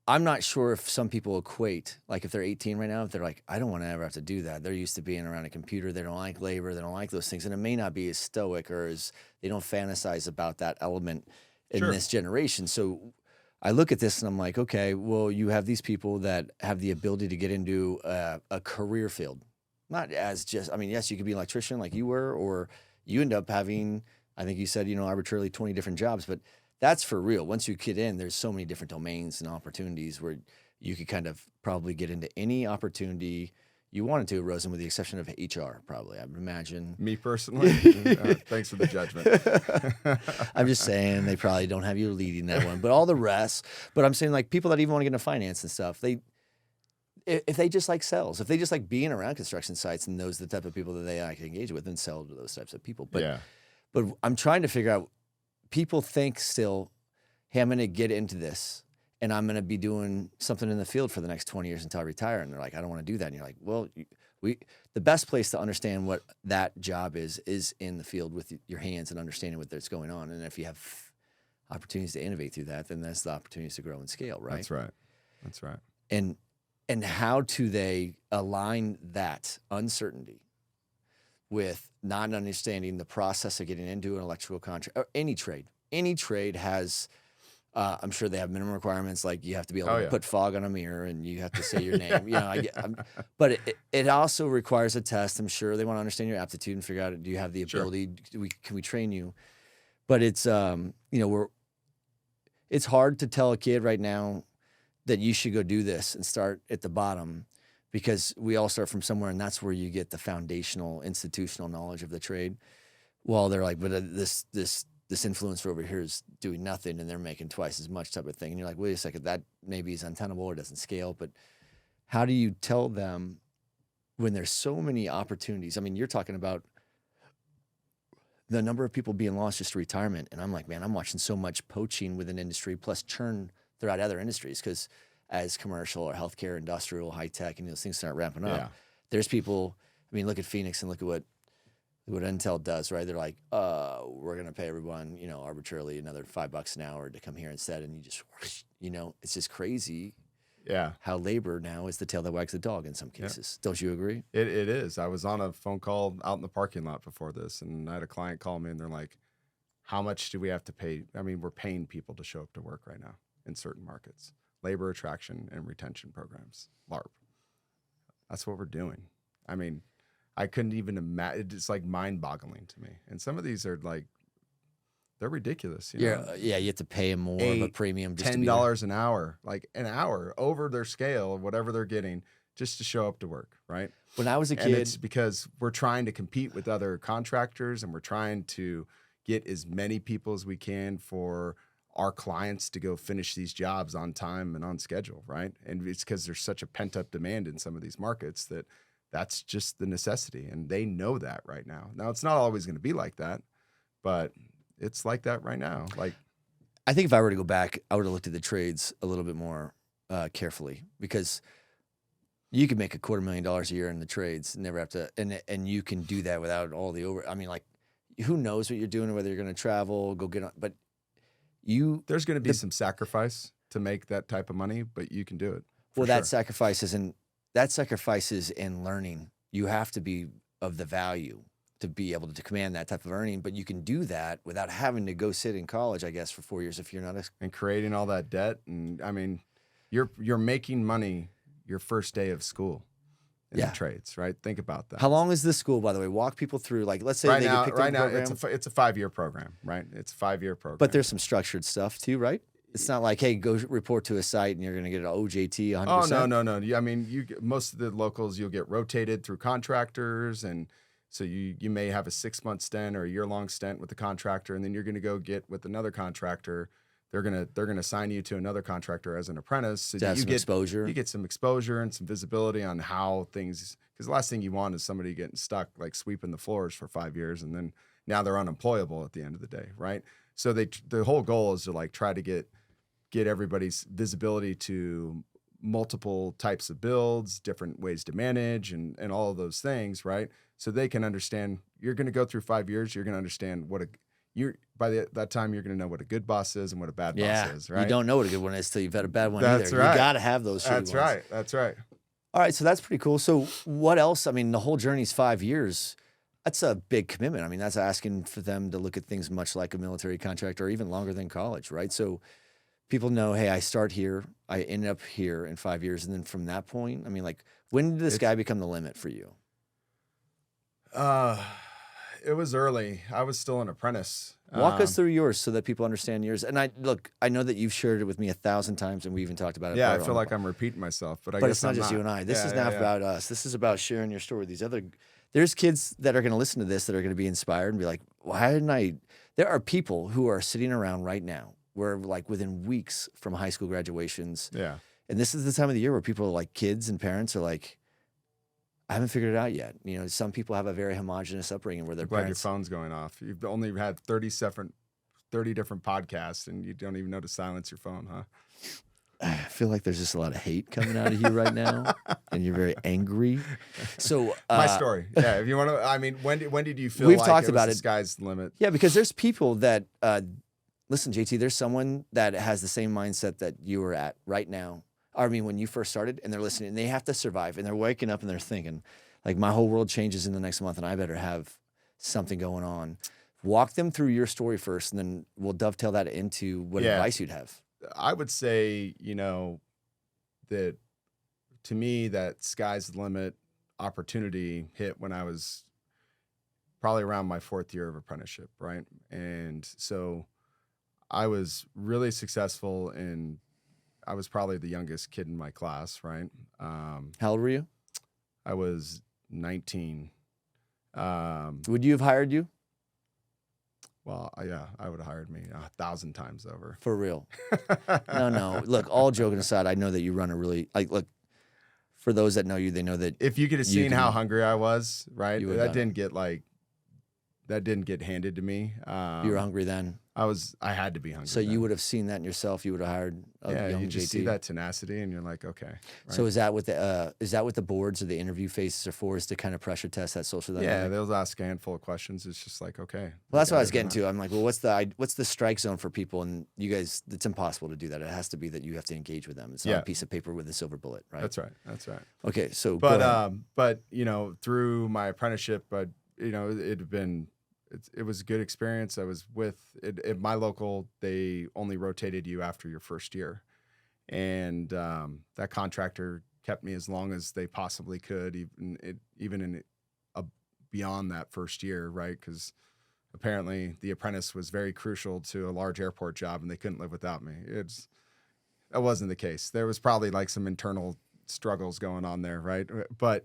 I'm not sure if some people equate, if they're 18 right now, if they're I don't want to ever have to do that. They're used to being around a computer. They don't like labor. They don't like those things. And it may not be as stoic, or as they don't fantasize about that element. in Sure. this generation. So I look at this and I'm like, okay, well, you have these people that have the ability to get into a career field, not as just, I mean, yes, you could be an electrician like you were, or you end up having, I think you said, arbitrarily 20 different jobs, but that's for real. Once you get in, there's so many different domains and opportunities where you could kind of probably get into any opportunity you wanted to, Rosen, with the exception of HR, probably, I would imagine. Me personally? Thanks for the judgment. I'm just saying they probably don't have you leading that one, but all the rest. But I'm saying like people that even want to get into finance and stuff, if they just like sales, if they just like being around construction sites and those are the type of people that they like to engage with and sell to those types of people. But I'm trying to figure out, people think still, hey, I'm going to get into this and I'm going to be doing something in the field for the next 20 years until I retire. And they're like, I don't want to do that. And you're like, well, the best place to understand what that job is in the field with your hands and understanding what's going on. And if you have opportunities to innovate through that, then that's the opportunities to grow and scale, right? That's right. And how do they align that uncertainty with not understanding the process of getting into an electrical contract or any trade? Any trade has, I'm sure they have minimum requirements, like you have to be able to put fog on a mirror and you have to say your name. But it also requires a test. I'm sure they want to understand your aptitude and figure out, do you have the ability? Can we train you? But it's it's hard to tell a kid right now that you should go do this and start at the bottom, because we all start from somewhere, and that's where you get the foundational institutional knowledge of the trade. Well, they're like, but this influencer over here is doing nothing and they're making twice as much, type of thing. And you're like, wait a second, that maybe is untenable or doesn't scale. But how do you tell them when there's so many opportunities? I mean, you're talking about the number of people being lost just to retirement. And I'm like, man, I'm watching so much poaching within industry plus churn throughout other industries, because as commercial or healthcare, industrial, high tech, and those things start ramping up, there's people, I mean, look at Phoenix and look at what Intel does, right? They're like, we're going to pay everyone, arbitrarily another $5 an hour to come here instead. And you just, it's just crazy. Yeah. How labor now is the tail that wags the dog in some cases. Don't you agree? It is. I was on a phone call out in the parking lot before this, and I had a client call me and they're like, how much do we have to pay? I mean, we're paying people to show up to work right now in certain markets. Labor attraction and retention programs, LARP. That's what we're doing. I mean, I couldn't even imagine. It's like mind-boggling to me. And some of these are like, they're ridiculous. You have to pay them more of a premium. Just $10 an hour, like an hour over their scale, whatever they're getting, just to show up to work, right? When I was a kid, and it's because we're trying to compete with other contractors, and we're trying to get as many people as we can for our clients to go finish these jobs on time and on schedule, right? And it's because there's such a pent-up demand in some of these markets that's just the necessity, and they know that right now. Now, it's not always going to be like that, but it's like that right now. Like, I think if I were to go back, I would have looked at the trades a little bit more carefully, because you could make $250,000 a year in the trades, never have to, and you can do that without all the over. I mean, like, who knows what you're doing or whether you're going to travel, go get on, but there's going to be some sacrifice to make that type of money, but you can do it. Well, that sacrifices in learning. You have to be of the value to be able to command that type of earning, but you can do that without having to go sit in college, I guess, for 4 years if you're not and creating all that debt. And I mean, you're making money your first day of school in the trades, right? Think about that. How long is this school, by the way? Walk people through, like, let's say they get picked up a program. It's a 5-year program, right? It's a 5-year program. But there's some structured stuff too, right? It's not like, hey, go report to a site and you're going to get an OJT 100%. Oh, no. I mean, most of the locals, you'll get rotated through contractors, and so you may have a 6-month stint or a year-long stint with the contractor, and then you're going to go get with another contractor. They're gonna sign you to another contractor as an apprentice. So to have some exposure. You get some exposure and some visibility on how things. Because the last thing you want is somebody getting stuck, like sweeping the floors for 5 years, and then now they're unemployable at the end of the day, right? So the whole goal is to like try to get everybody's visibility to multiple types of builds, different ways to manage, and all of those things, right? So they can understand. You're going to go through 5 years. You're going to understand by that time, you're going to know what a good boss is and what a bad boss is, right? You don't know what a good one is till you've had a bad one That's either. Right. You got to have those shitty ones. That's right. All right, so that's pretty cool. So what else? I mean, the whole journey's 5 years. That's a big commitment. I mean, that's asking for them to look at things much like a military contract or even longer than college, right? So people know, hey, I start here, I end up here in 5 years. And then from that point, I mean, like, when did this guy become the limit for you? It was early. I was still an apprentice. Walk us through yours so that people understand yours. And I know that you've shared it with me 1,000 times and we even talked about it. Yeah, I feel like I'm repeating myself, but I guess it's not I'm just not. you and I. This is not about us. This is about sharing your story with these other. There's kids that are going to listen to this that are going to be inspired and be like, why didn't I? There are people who are sitting around right now where like within weeks from high school graduations. Yeah. And this is the time of the year where people are like kids and parents are like, I haven't figured it out yet. You know, some people have a very homogenous upbringing where their Glad parents. your phone's going off. You've only had 30 different podcasts and you don't even know to silence your phone, huh? I feel like there's just a lot of hate coming out of you right now, and you're very angry. So my story, yeah. If you want to, I mean, when did you feel we've like talked it was about the it. Sky's the limit? Yeah, because there's people that listen, JT. There's someone that has the same mindset that you were at right now. I mean, when you first started, and they're listening, and they have to survive, and they're waking up and they're thinking, like, my whole world changes in the next month, and I better have something going on. Walk them through your story first, and then we'll dovetail that into what advice you'd have. I would say, you know, that to me, that sky's the limit opportunity hit when I was probably around my 4th year of apprenticeship, right? And so I was really successful in, I was probably the youngest kid in my class, right? How old were you? I was 19. Would you have hired you? Well, yeah, I would have hired me 1,000 times over. For real. No. Look, all joking aside, I know that you run a really, like, look, for those that know you, they know that. If you could have seen how hungry I was, right? That didn't get handed to me. You were hungry then. I had to be hungry. So then. You would have seen that in yourself. You would have hired a young you just JT. see that tenacity and you're like, okay. Right? So is that what the boards or the interview phases are for, is to kind of pressure test that social dynamic? Yeah, they'll ask a handful of questions. It's just like, okay. Well, that's what I was getting to. I'm like, well, what's the strike zone for people? And you guys, it's impossible to do that. It has to be that you have to engage with them. It's not a piece of paper with a silver bullet, right? That's right. Okay, so but you know, through my apprenticeship, you know, it was a good experience. I was with at my local, they only rotated you after your first year. And that contractor kept me as long as they possibly could, even beyond that first year, right? Because apparently the apprentice was very crucial to a large airport job and they couldn't live without me. That wasn't the case. There was probably like some internal struggles going on there, right? But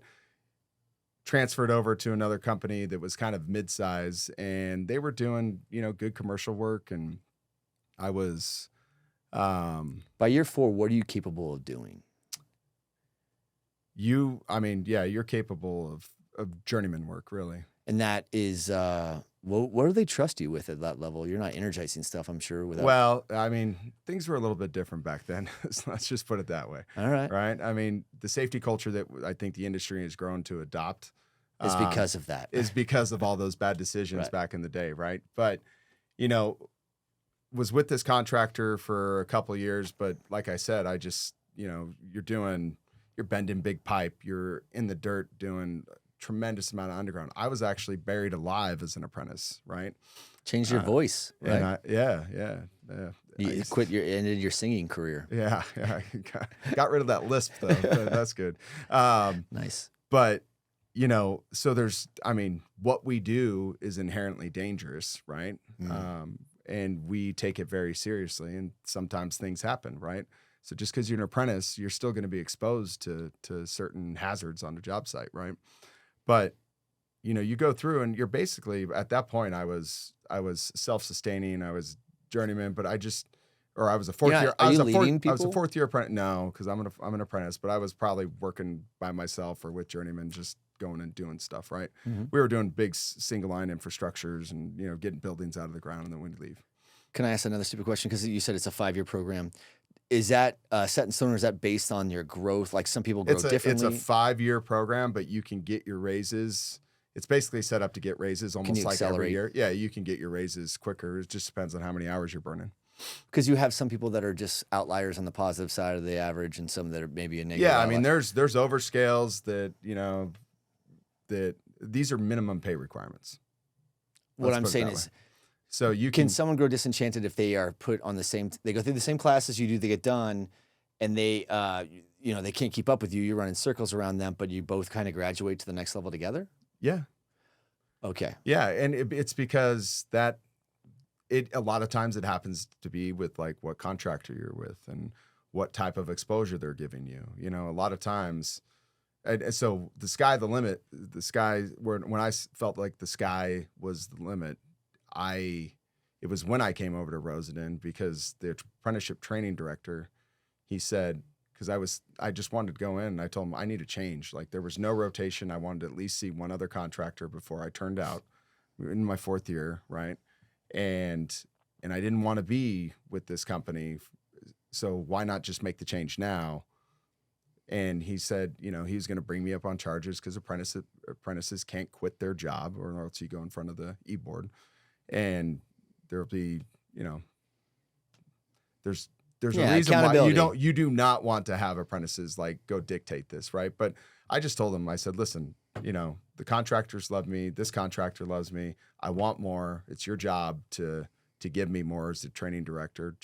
transferred over to another company that was kind of mid-size and they were doing, you know, good commercial work. And I was, by year 4, what are you capable of doing? You're capable of journeyman work, really. And that is, what do they trust you with at that level? You're not energizing stuff, I'm sure. Well, I mean, things were a little bit different back then. So let's just put it that way. All right. Right. I mean, the safety culture that I think the industry has grown to adopt is because of that. Is because of all those bad decisions back in the day, right? But, you know, was with this contractor for a couple of years, but like I said, I just, you know, you're bending big pipe, you're in the dirt doing a tremendous amount of underground. I was actually buried alive as an apprentice, right? Changed your voice, right? And You ended your singing career. Yeah, I got rid of that lisp though. That's good. Nice. But, you know, so what we do is inherently dangerous, right? And we take it very seriously, and sometimes things happen, right? So just because you're an apprentice, you're still going to be exposed to certain hazards on the job site, right? But, you know, you go through and you're basically, at that point, I was self-sustaining, I was journeyman, but I was a fourth year. I was a fourth year apprentice. No, because I'm an apprentice, but I was probably working by myself or with journeyman, just going and doing stuff. Right. Mm-hmm. We were doing big single line infrastructures and, you know, getting buildings out of the ground and then we'd leave. Can I ask another stupid question? Because you said it's a 5-year program. Is that set in stone, or is that based on your growth? Like some people grow differently. It's a 5-year program, but you can get your raises. It's basically set up to get raises almost like every year. Yeah, you can get your raises quicker. It just depends on how many hours you're burning. Because you have some people that are just outliers on the positive side of the average, and some that are maybe a negative. Yeah, I mean, there's overscales that, you know, that these are minimum pay requirements. What Let's I'm put it saying that is, way. So you can can, someone grow disenchanted if they are put on the same? They go through the same classes you do. They get done, and they, they can't keep up with you. You're running circles around them, but you both kind of graduate to the next level together. yeah. Okay. Yeah, and it's because a lot of times it happens to be with like what contractor you're with and what type of exposure they're giving you. You know, a lot of times, and so the sky, the limit, the sky. When I felt like the sky was the limit, it was when I came over to Rosendin because the apprenticeship training director, he said, because I just wanted to go in and I told him I need a change. Like there was no rotation. I wanted to at least see one other contractor before I turned out. We were in my 4th year, right? And I didn't want to be with this company. So why not just make the change now? And he said, he was going to bring me up on charges because apprentices can't quit their job or else you go in front of the e-board. And there'll be, there's a reason why you do not want to have apprentices like go dictate this, right? But I just told him, I said, listen, the contractors love me. This contractor loves me. I want more. It's your job to give me more as the training director.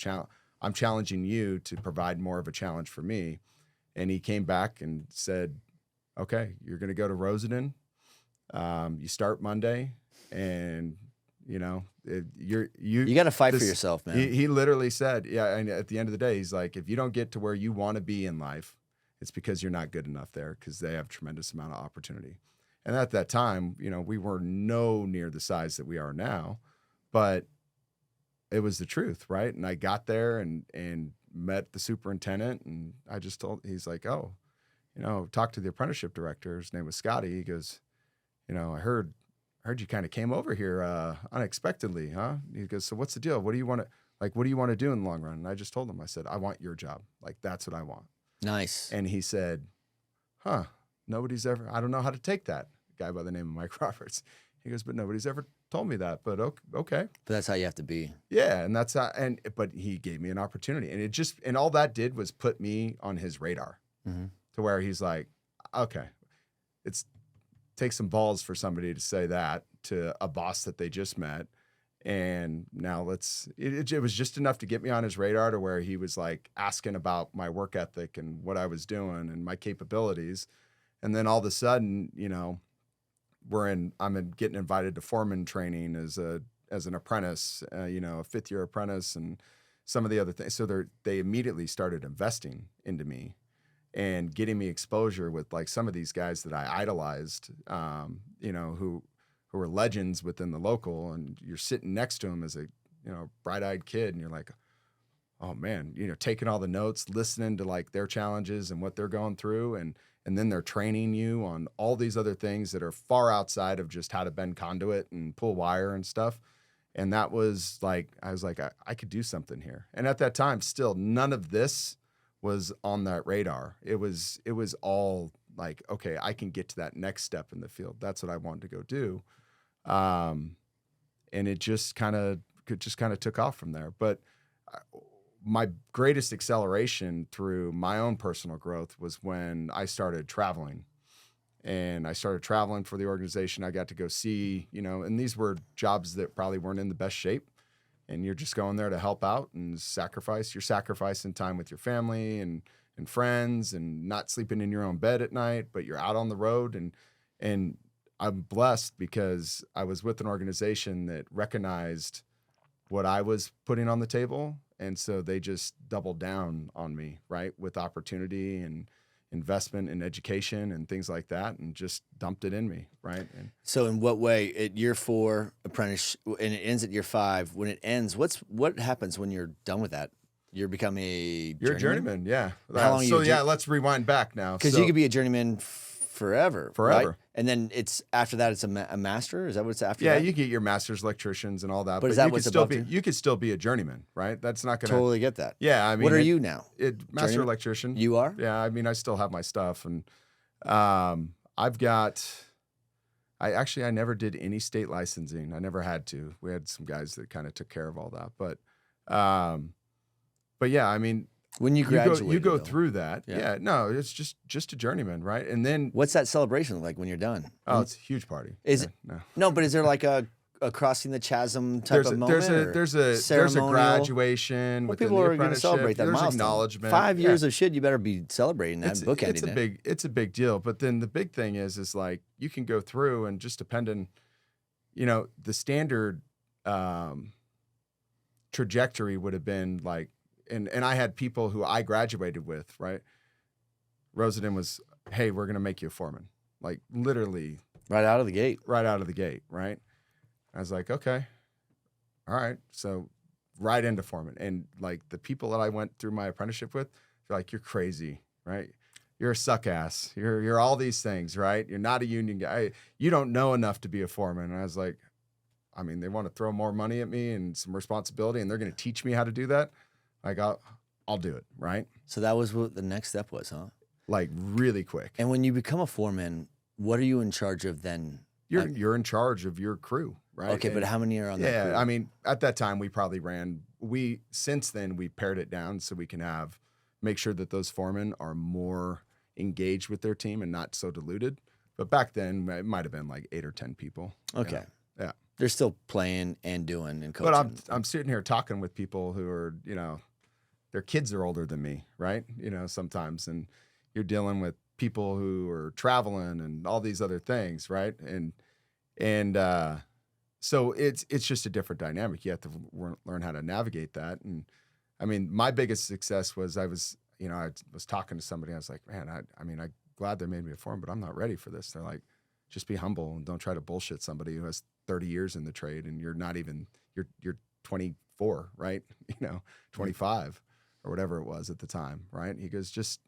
I'm challenging you to provide more of a challenge for me. And he came back and said, okay, you're going to go to Rosendin. You start Monday and you got to fight for yourself, man. He literally said, yeah. And at the end of the day, he's like, if you don't get to where you want to be in life, it's because you're not good enough there because they have a tremendous amount of opportunity. And at that time, we were no near the size that we are now, but it was the truth, right? And I got there and met the superintendent, and I just he's like, oh, talk to the apprenticeship director. His name was Scotty. He goes, I heard you kind of came over here unexpectedly, huh? He goes, so what's the deal? What do you want to do in the long run? And I just told him, I said, I want your job. Like, that's what I want. Nice. And he said, I don't know how to take that. A guy by the name of Mike Roberts. He goes, but nobody's ever told me that, but okay. But that's how you have to be. Yeah. And that's how, but he gave me an opportunity and all that did was put me on his radar to where he's like, okay, takes some balls for somebody to say that to a boss that they just met. And now it was just enough to get me on his radar to where he was like asking about my work ethic and what I was doing and my capabilities. And then all of a sudden, I'm getting invited to foreman training as an apprentice, a 5th year apprentice and some of the other things. So they immediately started investing into me and getting me exposure with like some of these guys that I idolized, who were legends within the local, and you're sitting next to them as a, bright-eyed kid, and you're like, oh man, taking all the notes, listening to like their challenges and what they're going through, and then they're training you on all these other things that are far outside of just how to bend conduit and pull wire and stuff. And that was like, I was like, I could do something here. And at that time, still none of this was on that radar. It was all like, okay, I can get to that next step in the field. That's what I wanted to go do. And it just kind of took off from there. But my greatest acceleration through my own personal growth was when I started traveling. And I started traveling for the organization. I got to go see, and these were jobs that probably weren't in the best shape. And you're just going there to help out and sacrifice. You're sacrificing time with your family and friends and not sleeping in your own bed at night, but you're out on the road. And I'm blessed because I was with an organization that recognized what I was putting on the table. And so they just doubled down on me, right, with opportunity and investment in education and things like that, and just dumped it in me, right? And so in what way, at year 4 apprentice, and it ends at year 5, when it ends, what happens when you're done with that? You're becoming You're a journeyman, yeah. How long let's rewind back now. Because you could be a journeyman forever. Right? And then after that, it's a master? Is that what's after that? Yeah, you get your master's electricians and all that. But is that what's above you could still be a journeyman, right? That's not going to... Totally get that. Yeah, I mean... What are you now? Master Journeyman? electrician. You are? Yeah, I mean, I still have my stuff. And I've got... I never did any state licensing. I never had to. We had some guys that kind of took care of all that. But yeah, I mean, When you graduate, you go through that. Yeah. No, it's just a journeyman, right? And then what's that celebration like when you're done? Oh, it's a huge party. Is it? No, but is there like a crossing the chasm type of moment? There's a graduation. Well, people are going to celebrate that milestone. Acknowledgement. 5 years of shit, you better be celebrating that, bookending it. It's a big deal. But then the big thing is like you can go through and just depending, the standard trajectory would have been like, and I had people who I graduated with, right? Rosendin was, hey, we're going to make you a foreman. Like literally. Right out of the gate. Right out of the gate, right? I was like, okay, all right. So right into foreman. And like the people that I went through my apprenticeship with, they're like, you're crazy, right? You're a suck ass. You're all these things, right? You're not a union guy. You don't know enough to be a foreman. And I was like, I mean, they want to throw more money at me and some responsibility, and they're going to teach me how to do that. Like, I'll do it, right? So that was what the next step was, huh? Like really quick. And when you become a foreman, what are you in charge of then? You're in charge of your crew, right? Okay, but how many are on that crew? Yeah, I mean, at that time we probably since then we pared it down so we can make sure that those foremen are more engaged with their team and not so diluted. But back then it might have been like 8 or 10 people. Okay. Yeah. They're still playing and doing and coaching. But I'm sitting here talking with people who are, their kids are older than me, right? Sometimes, and you're dealing with people who are traveling and all these other things, right? And so it's just a different dynamic. You have to learn how to navigate that. And I mean, my biggest success was I was talking to somebody. I was like, man, I'm glad they made me a foreman, but I'm not ready for this. They're like, just be humble and don't try to bullshit somebody who has 30 years in the trade and you're not even you're 24, right? 25 or whatever it was at the time, right? He goes, just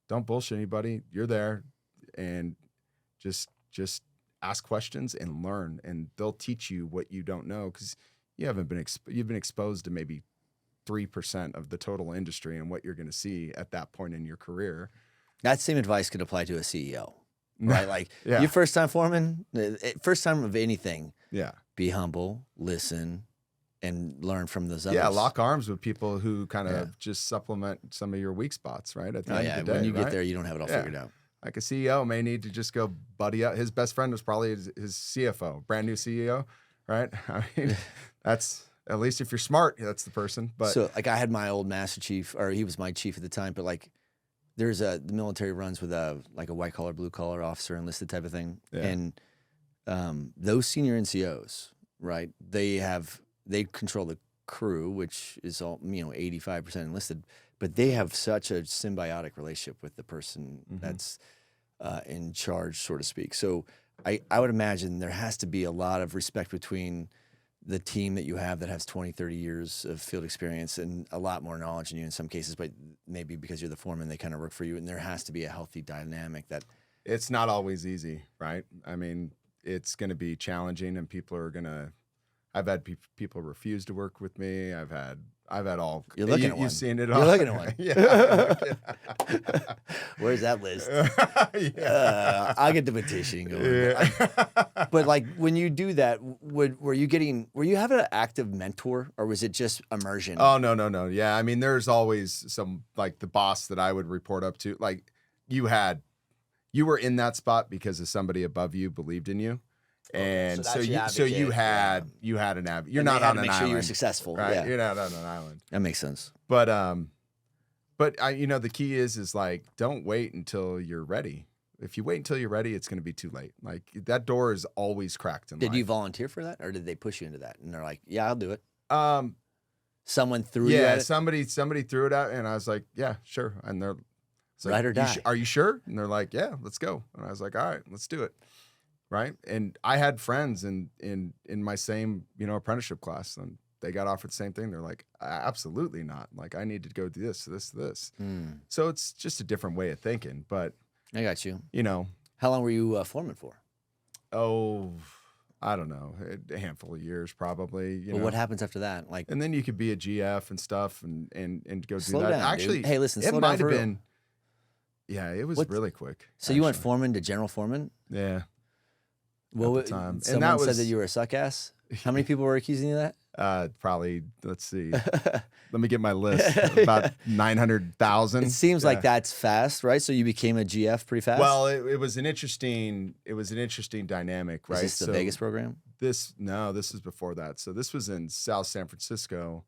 don't bullshit anybody. You're there, and just ask questions and learn, and they'll teach you what you don't know because you've been exposed to maybe 3% of the total industry and what you're going to see at that point in your career. That same advice could apply to a CEO, right? Like you first time foreman, first time of anything. Yeah. Be humble, listen, and learn from those others. Yeah, lock arms with people who kind of just supplement some of your weak spots, right? At the end of the day, when you get there, you don't have it all figured out. Like a CEO may need to just go buddy up. His best friend was probably his CFO, brand new CEO, right? I mean, that's at least if you're smart, that's the person. But so, like, I had my old master chief, or he was my chief at the time. But like, there's the military runs with a white collar, blue collar officer enlisted type of thing, and those senior NCOs, right? They control the crew, which is all 85% enlisted, but they have such a symbiotic relationship with the person that's in charge, so to speak. So I would imagine there has to be a lot of respect between the team that you have that has 20, 30 years of field experience and a lot more knowledge than you in some cases, but maybe because you're the foreman, they kind of work for you, and there has to be a healthy dynamic that... It's not always easy, right? I mean, it's going to be challenging, and people are going to... I've had people refuse to work with me. I've had all. You're looking at one. You've seen it all. You're looking at one. Yeah. Where's that list? I'll get the petition going. Yeah. But like when you do that, were you having an active mentor, or was it just immersion? Oh no. Yeah, I mean, there's always some, like, the boss that I would report up to. Like you were in that spot because of somebody above you believed in you. And so you had an advocate. You're not on an island. Make sure you were successful, right? Yeah. You're not on an island. That makes sense. But the key is like, don't wait until you're ready. If you wait until you're ready, it's going to be too late. Like, that door is always cracked in life. Did you volunteer for that, or did they push you into that? And they're like, "Yeah, I'll do it." Someone threw you at it? somebody threw it out, and I was like, "Yeah, sure." And they're like, "Ride or die." Are you sure? And they're like, "Yeah, let's go." And I was like, "All right, let's do it." Right. And I had friends in my same, apprenticeship class, and they got offered the same thing. They're like, absolutely not. Like, I need to go do this. So it's just a different way of thinking. But I got you. How long were you foreman for? Oh, I don't know, a handful of years probably. Well, what happens after that? Like, and then you could be a GF and stuff, and go do slow that. Down, actually, dude. Hey, listen, it might have been. Yeah, it was really quick. So you went foreman to general foreman? Yeah. Well, at the time. Someone said that you were a suck ass. How many people were accusing you of that? Probably, let's see. Let me get my list. About 900,000. It seems like that's fast, right? So you became a GF pretty fast? Well, it was an interesting dynamic, right? Is this the Vegas program? This is before that. So this was in South San Francisco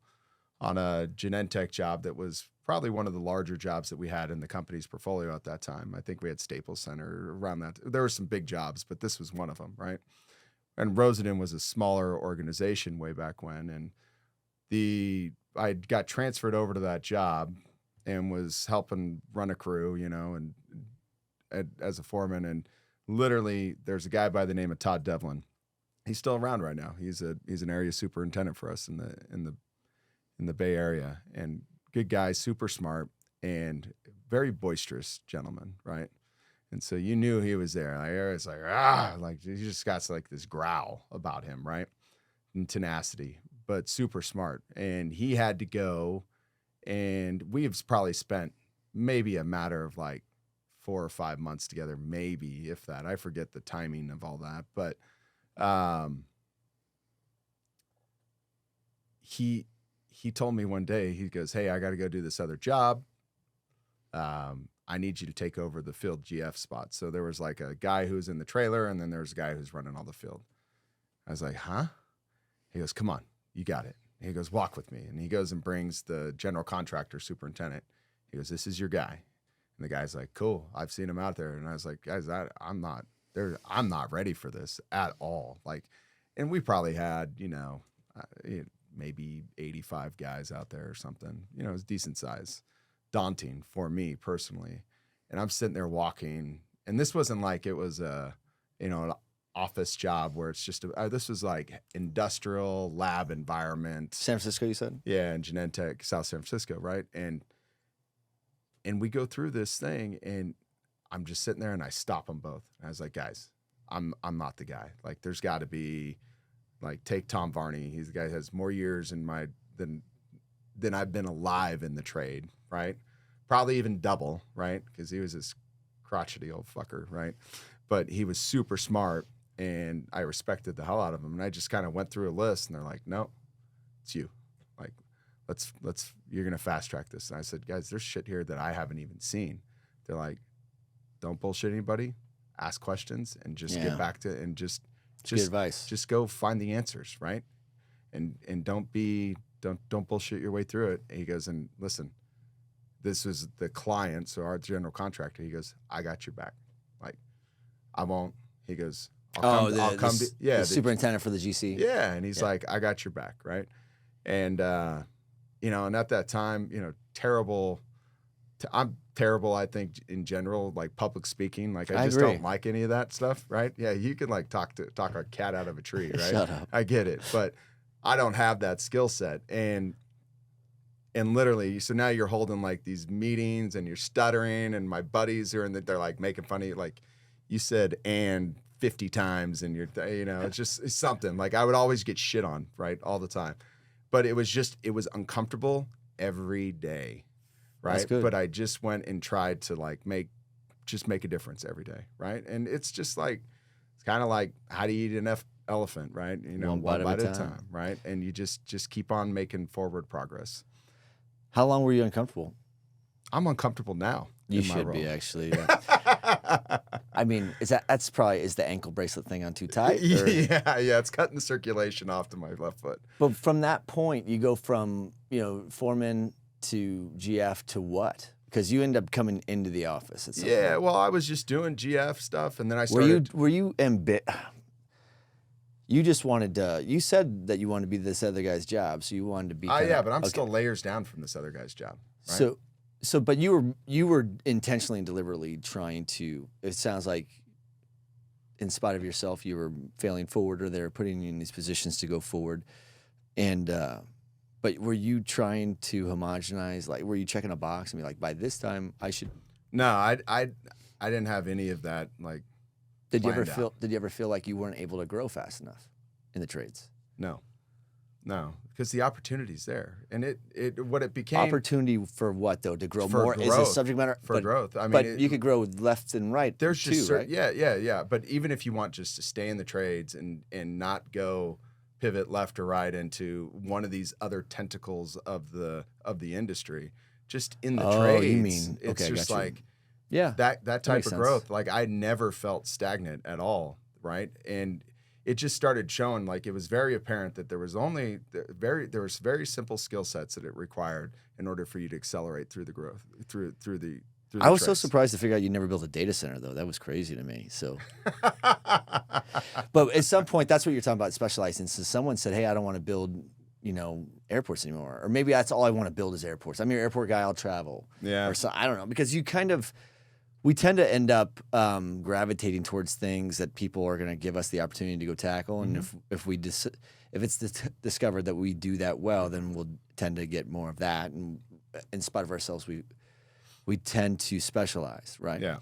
on a Genentech job that was probably one of the larger jobs that we had in the company's portfolio at that time. I think we had Staples Center around that. There were some big jobs, but this was one of them, right? And Rosendin was a smaller organization way back when, and I got transferred over to that job and was helping run a crew, and as a foreman. And literally, there's a guy by the name of Todd Devlin. He's still around right now. He's an area superintendent for us in the Bay Area, and good guy, super smart, and very boisterous gentleman, right? And so you knew he was there. Like, it was like he just got like this growl about him, right? And tenacity, but super smart. And he had to go, and we've probably spent maybe a matter of like 4 or 5 months together, maybe if that. I forget the timing of all that, but he told me one day, he goes, "Hey, I got to go do this other job. I need you to take over the field GF spot." So there was like a guy who was in the trailer, and then there was a guy who's running all the field. I was like, "Huh?" He goes, "Come on, you got it." He goes, "Walk with me." And he goes and brings the general contractor superintendent. He goes, "This is your guy." And the guy's like, "Cool, I've seen him out there." And I was like, "Guys, I'm not ready for this at all." Like, and we probably had, maybe 85 guys out there or something. It was decent size. Daunting for me personally. And I'm sitting there walking, and this wasn't like it was an office job where it's just this was like industrial lab environment. San Francisco, you said? Yeah, in Genentech, South San Francisco, right? And we go through this thing, and I'm just sitting there, and I stop them both. And I was like, "Guys, I'm not the guy. Like, there's got to be, like, take Tom Varney. He's the guy that has more years than I've been alive in the trade, right? Probably even double, right? Because he was this crotchety old fucker, right? But he was super smart, and I respected the hell out of him. And I just kind of went through a list, and they're like, "No, it's you. Like, let's you're gonna fast track this." And I said, "Guys, there's shit here that I haven't even seen." They're like, "Don't bullshit anybody. Ask questions, and just get back to and just advice. Just go find the answers, right? And don't bullshit your way through it." And he goes, "And listen, this was the client, so our general contractor." He goes, "I got your back. Like, I won't." He goes, I'll come to the superintendent for the GC. Yeah, and he's like, "I got your back," right? And and at that time, terrible. I'm terrible, I think, in general, like public speaking. Like, I just don't like any of that stuff, right? Yeah, you can like talk a cat out of a tree, right? Shut up. I get it, but I don't have that skill set. And literally, so now you're holding like these meetings, and you're stuttering, and my buddies are they're like making fun of you, like you said "and" 50 times, and it's something. Like, I would always get shit on, right, all the time. But it was uncomfortable every day. Right. But I just went and tried to like make a difference every day. Right. And it's just like, it's kind of like, how do you eat an elephant? Right. One bite at a time. Right. And you just keep on making forward progress. How long were you uncomfortable? I'm uncomfortable now. You should be, actually. Yeah. I mean, is the ankle bracelet thing on too tight? Or? Yeah. It's cutting the circulation off to my left foot. But from that point, you go from, foreman to GF to what? Because you end up coming into the office at some point. Well, I was just doing GF stuff, and then I started. Were you You just wanted to. You said that you wanted to be this other guy's job, so you wanted to be. But I'm still layers down from this other guy's job. Right? So, but you were intentionally and deliberately trying to. It sounds like, in spite of yourself, you were failing forward, or they were putting you in these positions to go forward, and. But were you trying to homogenize? Like, were you checking a box and be like, by this time I should? No, I didn't have any of that. Like, did you ever feel like you weren't able to grow fast enough in the trades? No, because the opportunity's there, and it became opportunity for what though? To grow more growth, is a subject matter for growth. I mean, but you could grow left and right. There's too, just right? Yeah. But even if you want just to stay in the trades and not go pivot left or right into one of these other tentacles of the industry. Just in the trades, you mean, it's okay, just got you. like Yeah, that type makes of sense. growth. Like I never felt stagnant at all, right? And it just started showing, like it was very apparent that there was very simple skill sets that it required in order for you to accelerate through the growth through the I was so trades. surprised to figure out you never built a data center, though. That was crazy to me. So, but at some point, that's what you're talking about, specializing. So someone said, "Hey, I don't want to build, airports anymore," or maybe that's all I want to build is airports. I'm your airport guy. I'll travel. Yeah. Or so I don't know, because we tend to end up gravitating towards things that people are going to give us the opportunity to go tackle, and if it's discovered that we do that well, then we'll tend to get more of that. And in spite of ourselves, we tend to specialize, right? Yeah.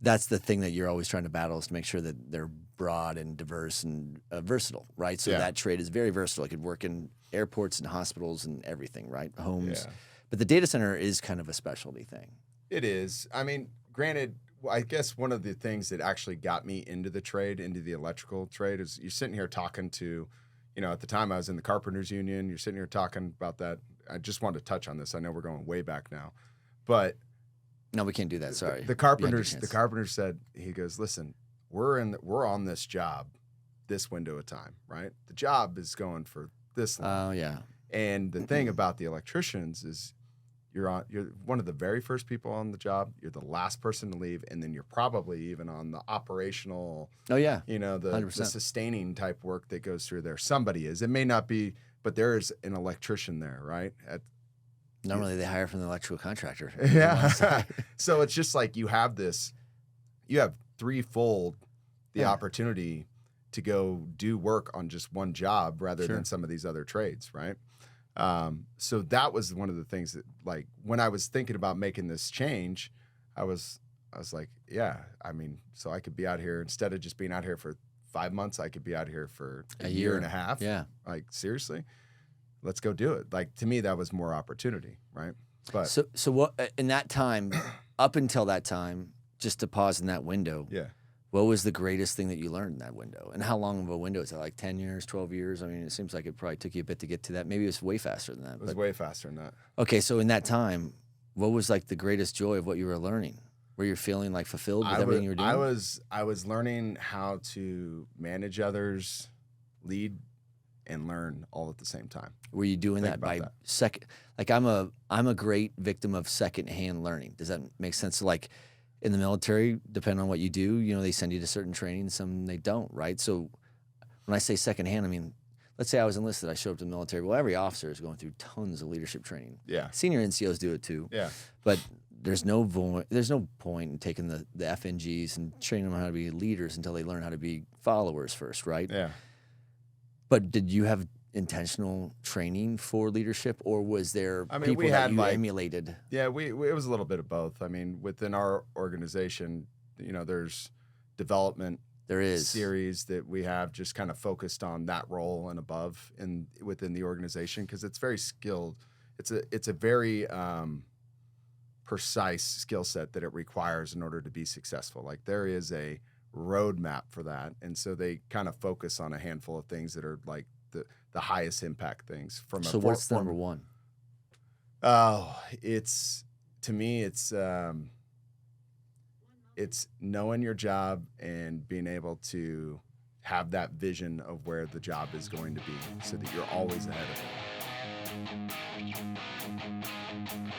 That's the thing that you're always trying to battle, is to make sure that they're broad and diverse and versatile, right? So that trade is very versatile. It could work in airports and hospitals and everything, right? Homes. Yeah. But the data center is kind of a specialty thing. It is. I mean, granted, I guess one of the things that actually got me into the electrical trade, is you're sitting here talking to, at the time I was in the Carpenters Union, you're sitting here talking about that. I just wanted to touch on this. I know we're going way back now, but No, we can't do that. Sorry. the Carpenters said, he goes, listen, we're on this job, this window of time, right? The job is going for this long. Oh, yeah. And the thing about the electricians is you're one of the very first people on the job. You're the last person to leave, and then you're probably even on the operational. Oh yeah, the sustaining type work that goes through there. Somebody is. It may not be, but there is an electrician there, right? Normally they hire from the electrical contractor. Yeah. So it's just like you have threefold the opportunity to go do work on just one job rather than some of these other trades, right? So that was one of the things that, like, when I was thinking about making this change, I was like, yeah, I mean, so I could be out here, instead of just being out here for 5 months, I could be out here for a year and a half. Yeah. Like, seriously, let's go do it. Like, to me, that was more opportunity, right? But so what in that time, up until that time, just to pause in that window. Yeah. What was the greatest thing that you learned in that window? And how long of a window is it? Like 10 years, 12 years? I mean, it seems like it probably took you a bit to get to that. Maybe it was way faster than that. It was way faster than that. Okay, so in that time, what was like the greatest joy of what you were learning? Were you feeling like fulfilled with everything you were doing? I was learning how to manage others, lead, and learn all at the same time. Were you doing that by second? Like I'm a great victim of secondhand learning. Does that make sense? So like in the military, depending on what you do, they send you to certain training, some they don't, right? So when I say secondhand, I mean, let's say I was enlisted, I show up to the military. Well, every officer is going through tons of leadership training. Yeah. Senior NCOs do it too. Yeah. But there's no point in taking the FNGs and training them how to be leaders until they learn how to be followers first, right? Yeah. But did you have intentional training for leadership, or was there people that you emulated? Yeah, it was a little bit of both. I mean, within our organization, there's development series that we have just kind of focused on that role and above within the organization, because it's very skilled. It's a very precise skill set that it requires in order to be successful. Like, there is a roadmap for that, and so they kind of focus on a handful of things that are like the highest impact things. So what's number one? Oh, to me, it's knowing your job and being able to have that vision of where the job is going to be, so that you're always ahead of it.